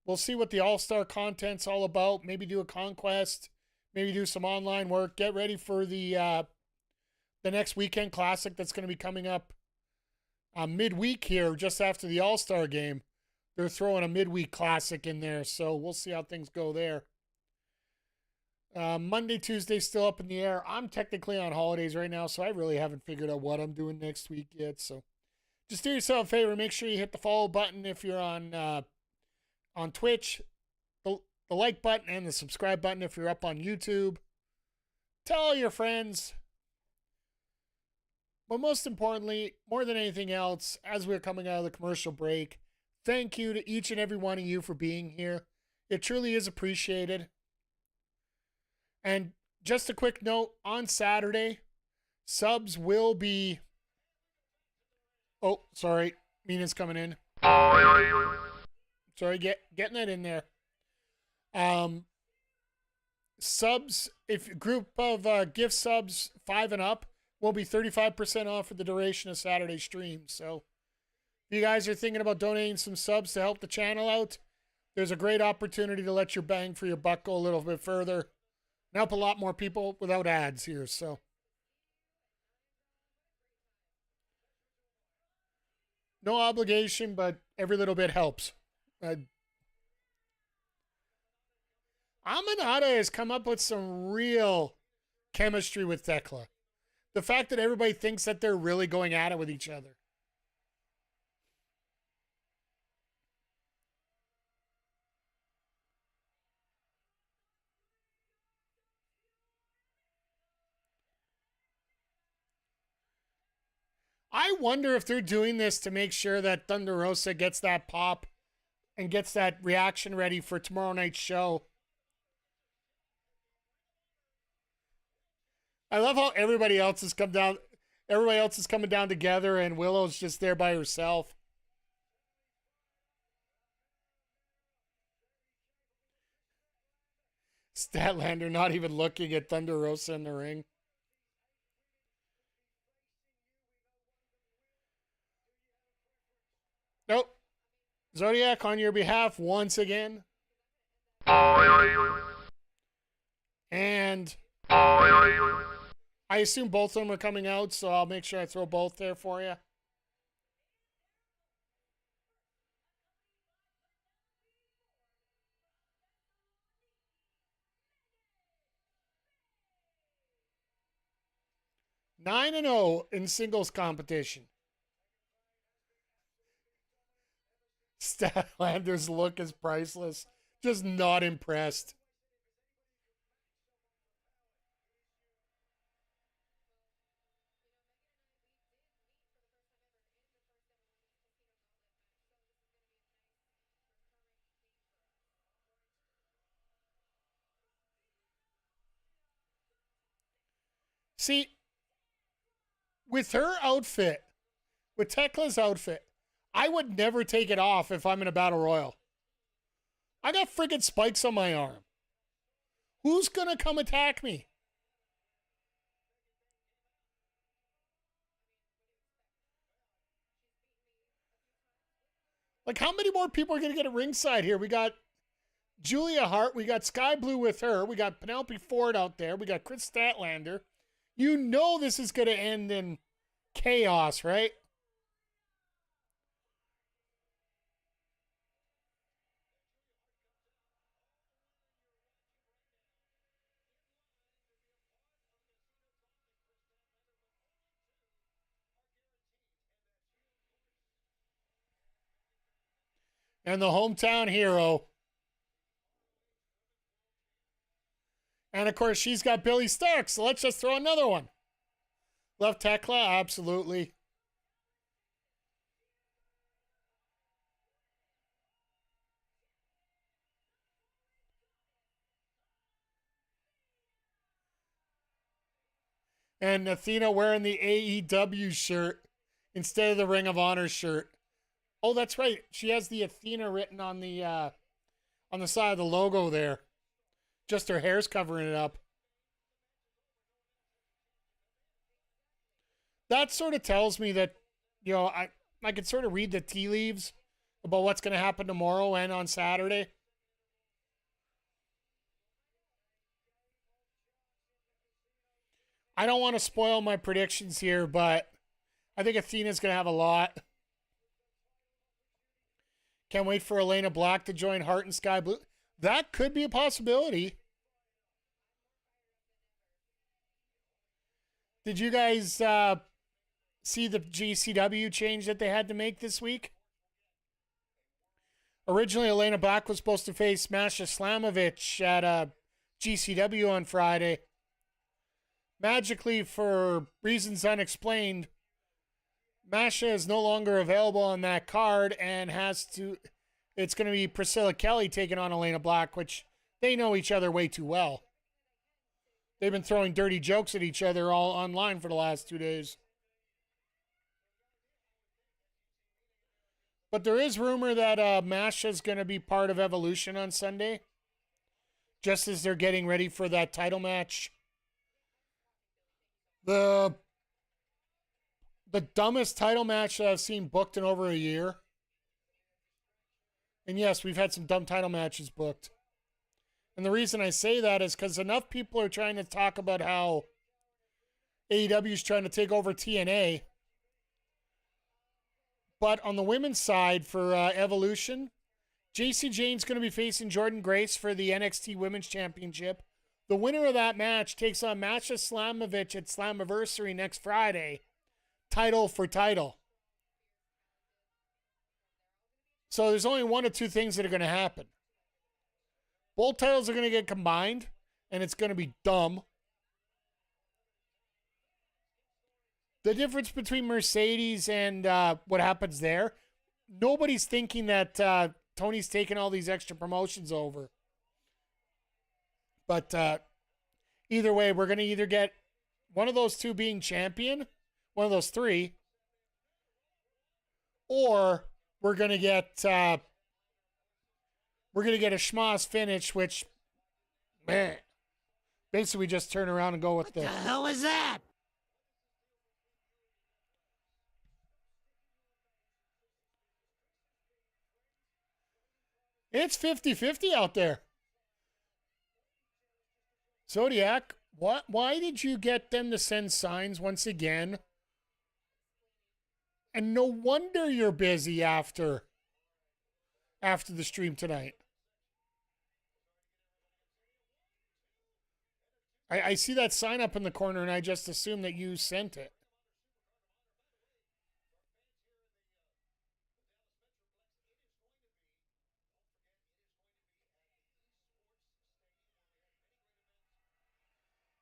We'll see what the All-Star content's all about. Maybe do a conquest. Maybe do some online work. Get ready for the next weekend classic that's going to be coming up midweek here, just after the All-Star game. They're throwing a midweek classic in there, so we'll see how things go there. Monday, Tuesday, still up in the air. I'm technically on holidays right now, so I really haven't figured out what I'm doing next week yet. So just do yourself a favor. Make sure you hit the follow button if you're on Twitch. The like button and the subscribe button if you're up on YouTube. Tell all your friends. But most importantly, more than anything else, as we're coming out of the commercial break, thank you to each and every one of you for being here. It truly is appreciated. And just a quick note on Saturday, subs will be. Oh, sorry. Mina's coming in. Sorry, getting that in there. Subs, if group of gift subs 5 and up, will be 35% off for the duration of Saturday stream. So if you guys are thinking about donating some subs to help the channel out, there's a great opportunity to let your bang for your buck go a little bit further and help a lot more people without ads here. So no obligation, but every little bit helps. Amanada has come up with some real chemistry with Tekla. The fact that everybody thinks that they're really going at it with each other. I wonder if they're doing this to make sure that Thunder Rosa gets that pop and gets that reaction ready for tomorrow night's show. I love how everybody else has come down. Everybody else is coming down together, and Willow's just there by herself. Statlander not even looking at Thunder Rosa in the ring. Nope. Zodiac on your behalf once again. And I assume both of them are coming out, so I'll make sure I throw both there for you. Nine 9-0 in singles competition. Statlander's look is priceless. Just not impressed. See, with her outfit, with Tekla's outfit, I would never take it off if I'm in a battle royal. I got friggin' spikes on my arm. Who's gonna come attack me? Like, how many more people are gonna get at ringside here? We got Julia Hart, we got Sky Blue with her, we got Penelope Ford out there, we got Chris Statlander. You know this is gonna end in chaos, right? And the hometown hero. And of course, she's got Billy Stark, so let's just throw another one. Love Tekla? Absolutely. And Athena wearing the AEW shirt instead of the Ring of Honor shirt. Oh, that's right. She has the Athena written on the side of the logo there. Just her hair's covering it up. That sort of tells me that, you know, I could sort of read the tea leaves about what's going to happen tomorrow and on Saturday. I don't want to spoil my predictions here, but I think Athena's going to have a lot. Can't wait for Elena Black to join Hart and Sky Blue. That could be a possibility. Did you guys see the GCW change that they had to make this week? Originally, Elena Black was supposed to face Masha Slamovich at GCW on Friday. Magically, for reasons unexplained, Masha is no longer available on that card and it's going to be Priscilla Kelly taking on Elena Black, which they know each other way too well. They've been throwing dirty jokes at each other all online for the last 2 days. But there is rumor that Masha's going to be part of Evolution on Sunday, just as they're getting ready for that title match. The dumbest title match that I've seen booked in over a year. And yes, we've had some dumb title matches booked. And the reason I say that is because enough people are trying to talk about how AEW is trying to take over TNA. But on the women's side for Evolution, JC Jane's going to be facing Jordan Grace for the NXT Women's Championship. The winner of that match takes on Masha Slamovich at Slammiversary next Friday, title for title. So there's only one of two things that are going to happen. Both titles are going to get combined, and it's going to be dumb. The difference between Mercedes and what happens there, nobody's thinking that Tony's taking all these extra promotions over. But either way, we're going to either get one of those two being champion, one of those three, or we're going to get a schmoz finish, which, man, basically we just turn around and go with What the hell is that? It's 50-50 out there. Zodiac, why did you get them to send signs once again? And no wonder you're busy after the stream tonight. I see that sign up in the corner and I just assume that you sent it.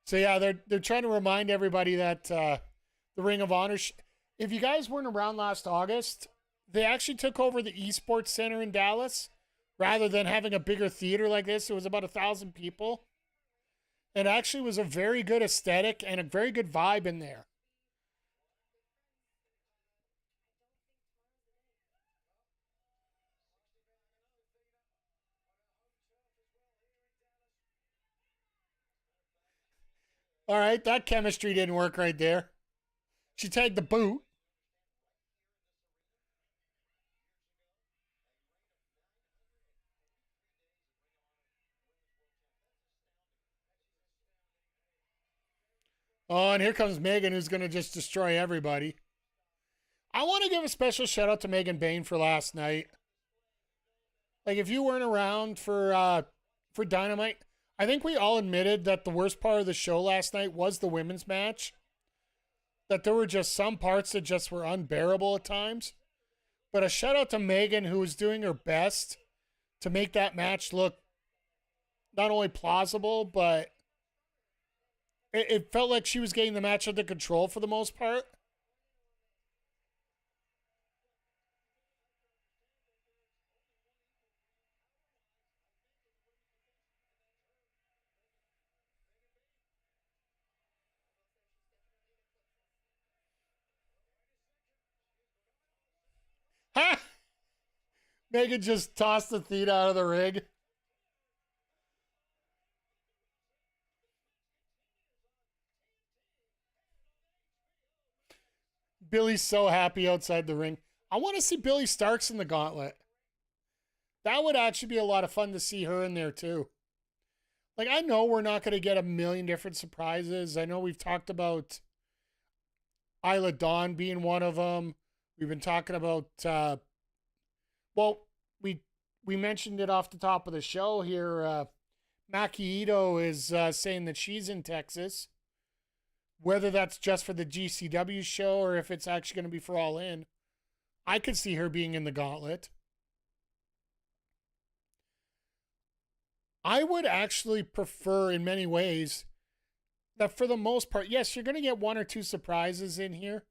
So yeah, they're trying to remind everybody that the Ring of Honor. If you guys weren't around last August, they actually took over the Esports Center in Dallas rather than having a bigger theater like this. It was about 1,000 people. It actually was a very good aesthetic and a very good vibe in there. All right, that chemistry didn't work right there. She tagged the boot. Oh, and here comes Megan, who's going to just destroy everybody. I want to give a special shout out to Megan Bain for last night. Like, if you weren't around for Dynamite, I think we all admitted that the worst part of the show last night was the women's match. That there were just some parts that just were unbearable at times. But a shout out to Megan, who was doing her best to make that match look not only plausible, but it felt like she was getting the match under control for the most part. Ha! Megan just tossed the Theta out of the ring. Billy's so happy outside the ring. I want to see Billy Starks in the gauntlet. That would actually be a lot of fun to see her in there too. Like, I know we're not going to get a million different surprises. I know we've talked about Isla Dawn being one of them. We've been talking about, we mentioned it off the top of the show here. Maki Ito is saying that she's in Texas. Whether that's just for the GCW show or if it's actually going to be for All In, I could see her being in the gauntlet. I would actually prefer, in many ways, that for the most part, yes, you're going to get one or two surprises in here,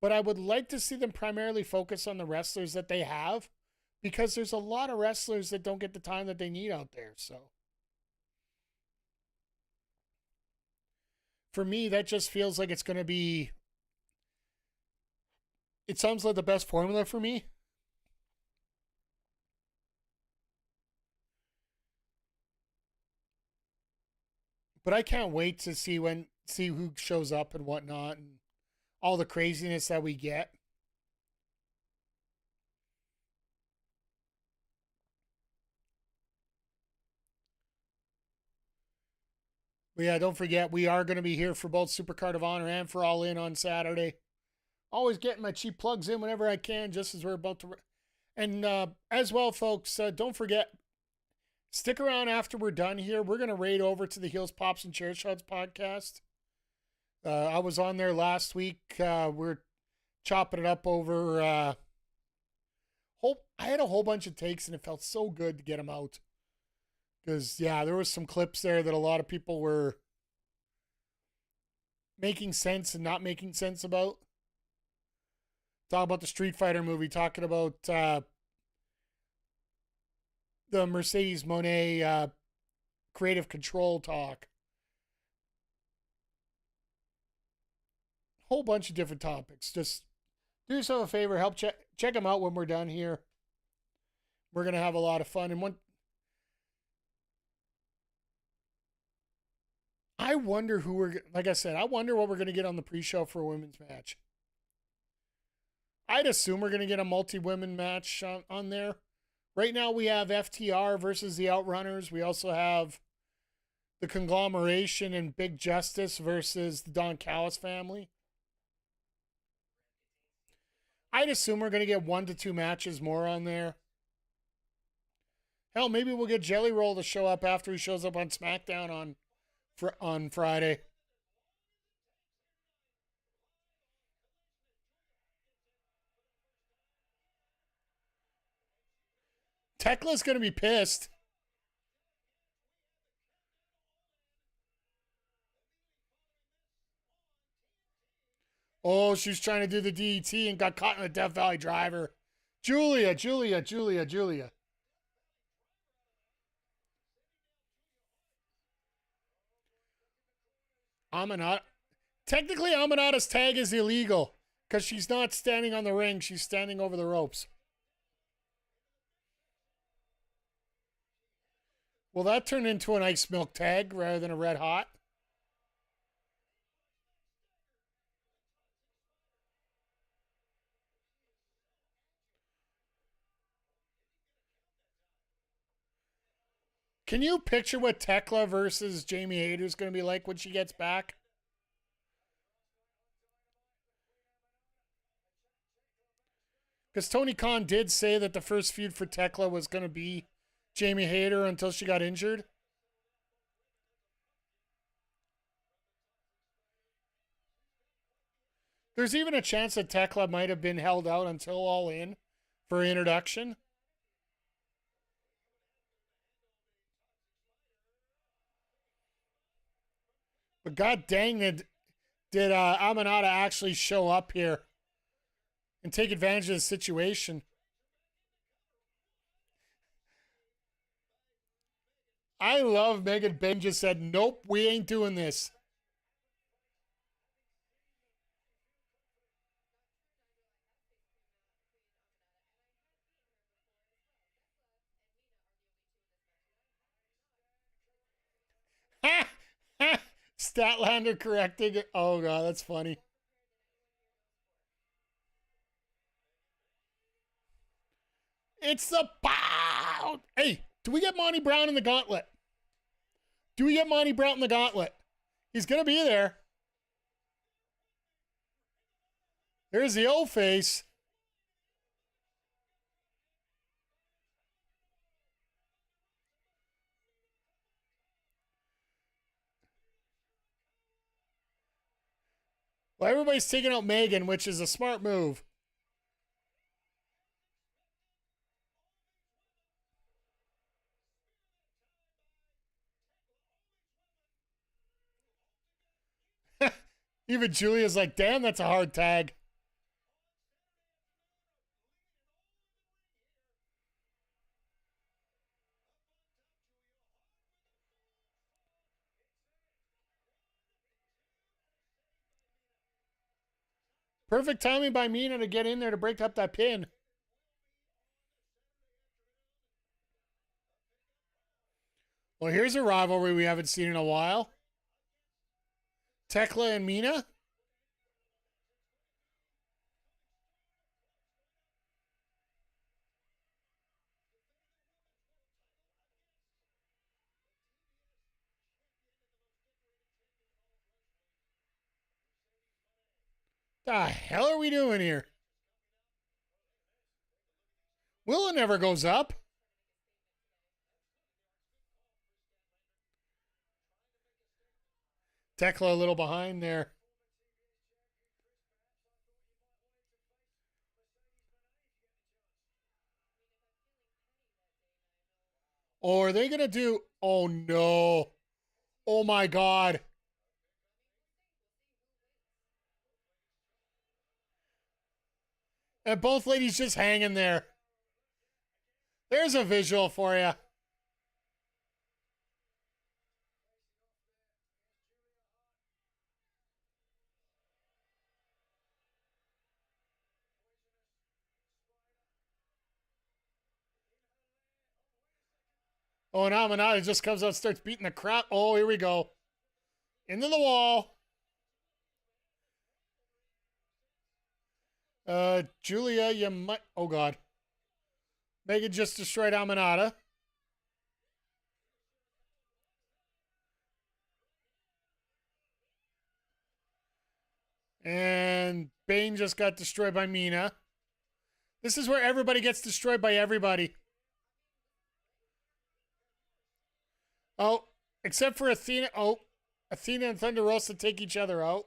but I would like to see them primarily focus on the wrestlers that they have, because there's a lot of wrestlers that don't get the time that they need out there. So for me, that just feels like it's going to be. It sounds like the best formula for me. But I can't wait to see who shows up and whatnot and all the craziness that we get. But yeah, don't forget, we are going to be here for both Supercard of Honor and for All In on Saturday. Always getting my cheap plugs in whenever I can, just as we're about to. And as well, folks, don't forget, stick around after we're done here. We're going to raid over to the Heels, Pops, and Chair Shots podcast. I was on there last week. We're chopping it up over. I had a whole bunch of takes, and it felt so good to get them out. Because, yeah, there was some clips there that a lot of people were making sense and not making sense about. Talk about the Street Fighter movie, talking about the Mercedes Moné creative control talk. Whole bunch of different topics. Just do yourself a favor, help check them out when we're done here. We're going to have a lot of fun. And I wonder like I said, I wonder what we're going to get on the pre-show for a women's match. I'd assume we're going to get a multi-women match on there. Right now we have FTR versus the Outrunners. We also have the Conglomeration and Big Justice versus the Don Callis family. I'd assume we're going to get 1 to 2 matches more on there. Hell, maybe we'll get Jelly Roll to show up after he shows up on SmackDown on Friday. Tekla's going to be pissed. Oh, she's trying to do the DET and got caught in a Death Valley Driver. Julia. Amanat. Technically, Amanata's tag is illegal because she's not standing on the ring. She's standing over the ropes. Will that turn into an ice milk tag rather than a red hot? Can you picture what Tekla versus Jamie Hayter is going to be like when she gets back? Because Tony Khan did say that the first feud for Tekla was going to be Jamie Hayter until she got injured. There's even a chance that Tekla might have been held out until All In for introduction. But god dang it, did Amanata actually show up here and take advantage of the situation? I love Megan Bain just said, nope, we ain't doing this. Statlander correcting it. Oh, God, that's funny. It's the bow. Hey, do we get Monty Brown in the gauntlet? Do we get Monty Brown in the gauntlet? He's going to be there. There's the old face. Well, everybody's taking out Megan, which is a smart move. Even Julia's like, damn, that's a hard tag. Perfect timing by Mina to get in there to break up that pin. Well, here's a rivalry we haven't seen in a while. Tekla and Mina. The hell are we doing here? Willa never goes up. Tekla a little behind there. Or are they going to do... Oh, no. Oh, my God. And both ladies just hanging there. There's a visual for you. Oh, and Amanada just comes out and starts beating the crap. Oh, here we go. Into the wall. Julia, you might... Oh, God. Megan just destroyed Amanada. And Bane just got destroyed by Mina. This is where everybody gets destroyed by everybody. Oh, except for Athena. Oh, Athena and Thunder Rosa take each other out.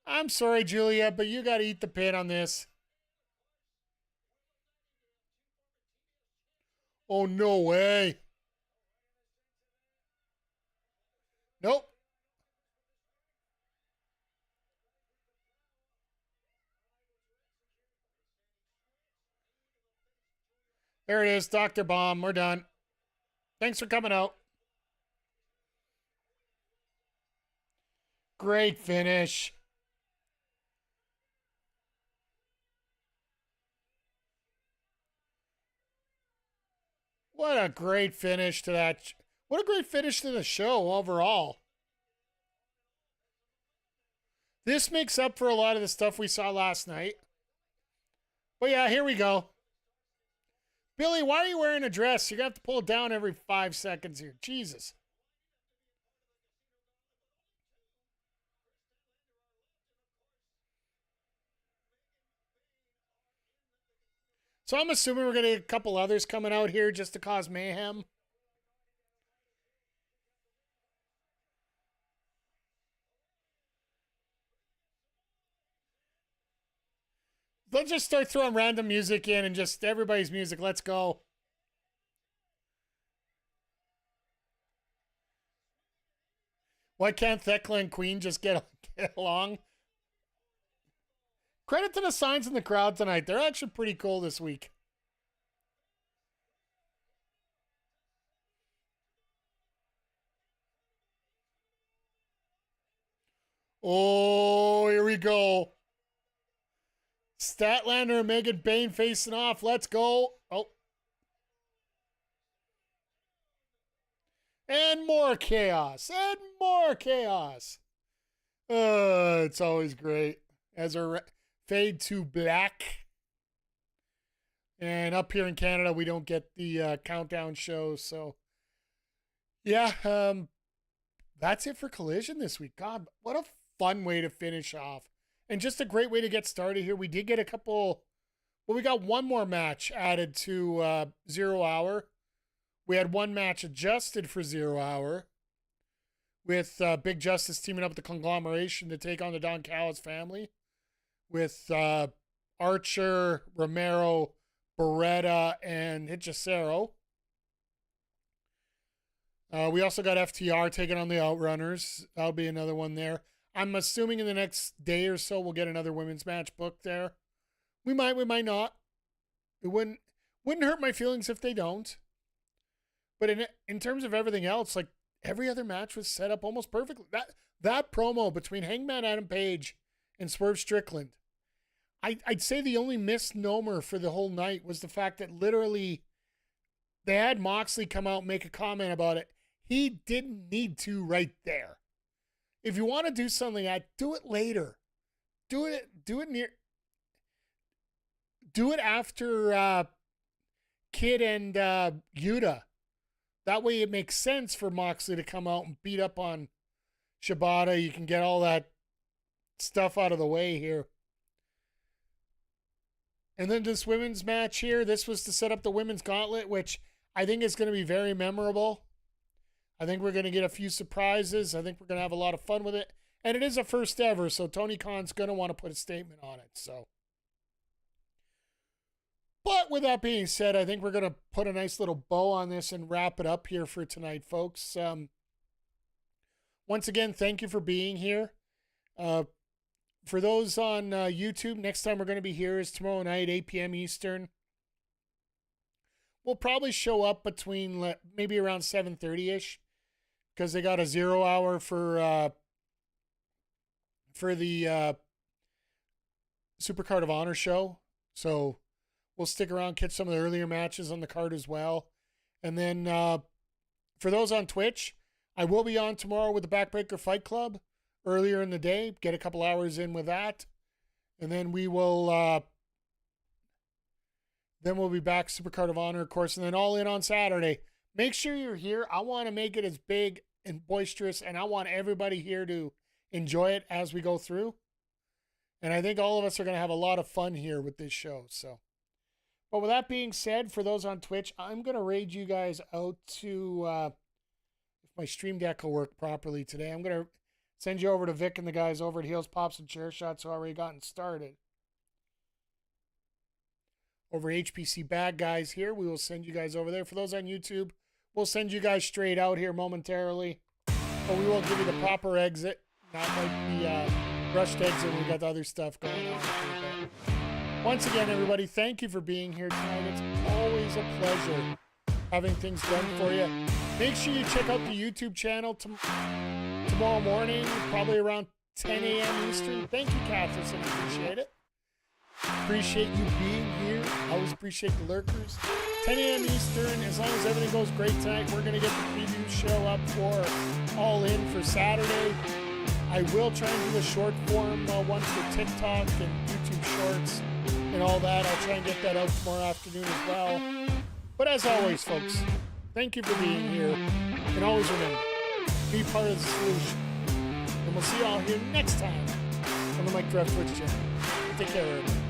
I'm sorry, Julia, but you got to eat the pin on this. Oh, no way. Nope. There it is, Dr. Bomb. We're done. Thanks for coming out. Great finish. What a great finish to that. What a great finish to the show overall. This makes up for a lot of the stuff we saw last night. But yeah, here we go. Billy, why are you wearing a dress? You're going to have to pull it down every 5 seconds here. Jesus. So I'm assuming we're going to get a couple others coming out here just to cause mayhem. Let's just start throwing random music in and just everybody's music. Let's go. Why can't Thekla and Queen just get along? Credit to the signs in the crowd tonight. They're actually pretty cool this week. Oh, here we go. Statlander and Megan Bane facing off. Let's go. Oh. And more chaos. And more chaos. It's always great. As a fade to black. And up here in Canada, we don't get the countdown shows. So, yeah, that's it for Collision this week. God, what a fun way to finish off. And just a great way to get started here. We did get a couple... Well, we got one more match added to 0 Hour. We had one match adjusted for 0 Hour. With Big Justice teaming up with the Conglomeration to take on the Don Callis family. With Archer, Romero, Beretta, and Hechicero. We also got FTR taking on the Outrunners. That'll be another one there. I'm assuming in the next day or so we'll get another women's match booked there. We might not. It wouldn't hurt my feelings if they don't. But in terms of everything else, like every other match was set up almost perfectly. That promo between Hangman Adam Page and Swerve Strickland. I'd say the only misnomer for the whole night was the fact that literally they had Moxley come out and make a comment about it. He didn't need to right there. If you want to do something like that, do it later. Do it after Kid and Yuta. That way it makes sense for Moxley to come out and beat up on Shibata. You can get all that stuff out of the way here. And then this women's match here, this was to set up the women's gauntlet, which I think is going to be very memorable. I think we're going to get a few surprises. I think we're going to have a lot of fun with it. And it is a first ever, so Tony Khan's going to want to put a statement on it. So, but with that being said, I think we're going to put a nice little bow on this and wrap it up here for tonight, folks. Once again, thank you for being here. For those on YouTube, next time we're going to be here is tomorrow night, 8 p.m. Eastern. We'll probably show up between maybe around 7:30-ish because they got a 0 hour for the Supercard of Honor show. So we'll stick around, catch some of the earlier matches on the card as well. And then for those on Twitch, I will be on tomorrow with the Backbreaker Fight Club earlier in the day. Get a couple hours in with that. And then we will we'll be back, Supercard of Honor, of course, and then All In on Saturday. Make sure you're here. I want to make it as big and boisterous, and I want everybody here to enjoy it as we go through. And I think all of us are going to have a lot of fun here with this show. So, but with that being said, for those on Twitch, I'm going to raid you guys out to, if my stream deck will work properly today, I'm going to send you over to Vic and the guys over at Heels, Pops, and Chair Shots who already gotten started. Over HPC Bad Guys here, we will send you guys over there. For those on YouTube, we'll send you guys straight out here momentarily. But we will give you the proper exit, not like the rushed exit. We got the other stuff going on. Once again, everybody, thank you for being here tonight. It's always a pleasure having things done for you. Make sure you check out the YouTube channel tomorrow morning, probably around 10 a.m. Eastern. Thank you, Catherine. I appreciate it. Appreciate you being here. I always appreciate the lurkers. 10 a.m. Eastern. As long as everything goes great tonight, we're going to get the preview show up for All In for Saturday. I will try and do a short form one for TikTok and YouTube Shorts and all that. I'll try and get that out tomorrow afternoon as well. But as always, folks, thank you for being here. And always remember, be part of the solution. And we'll see you all here next time on the Mike Draft Twitch channel. Take care, everybody.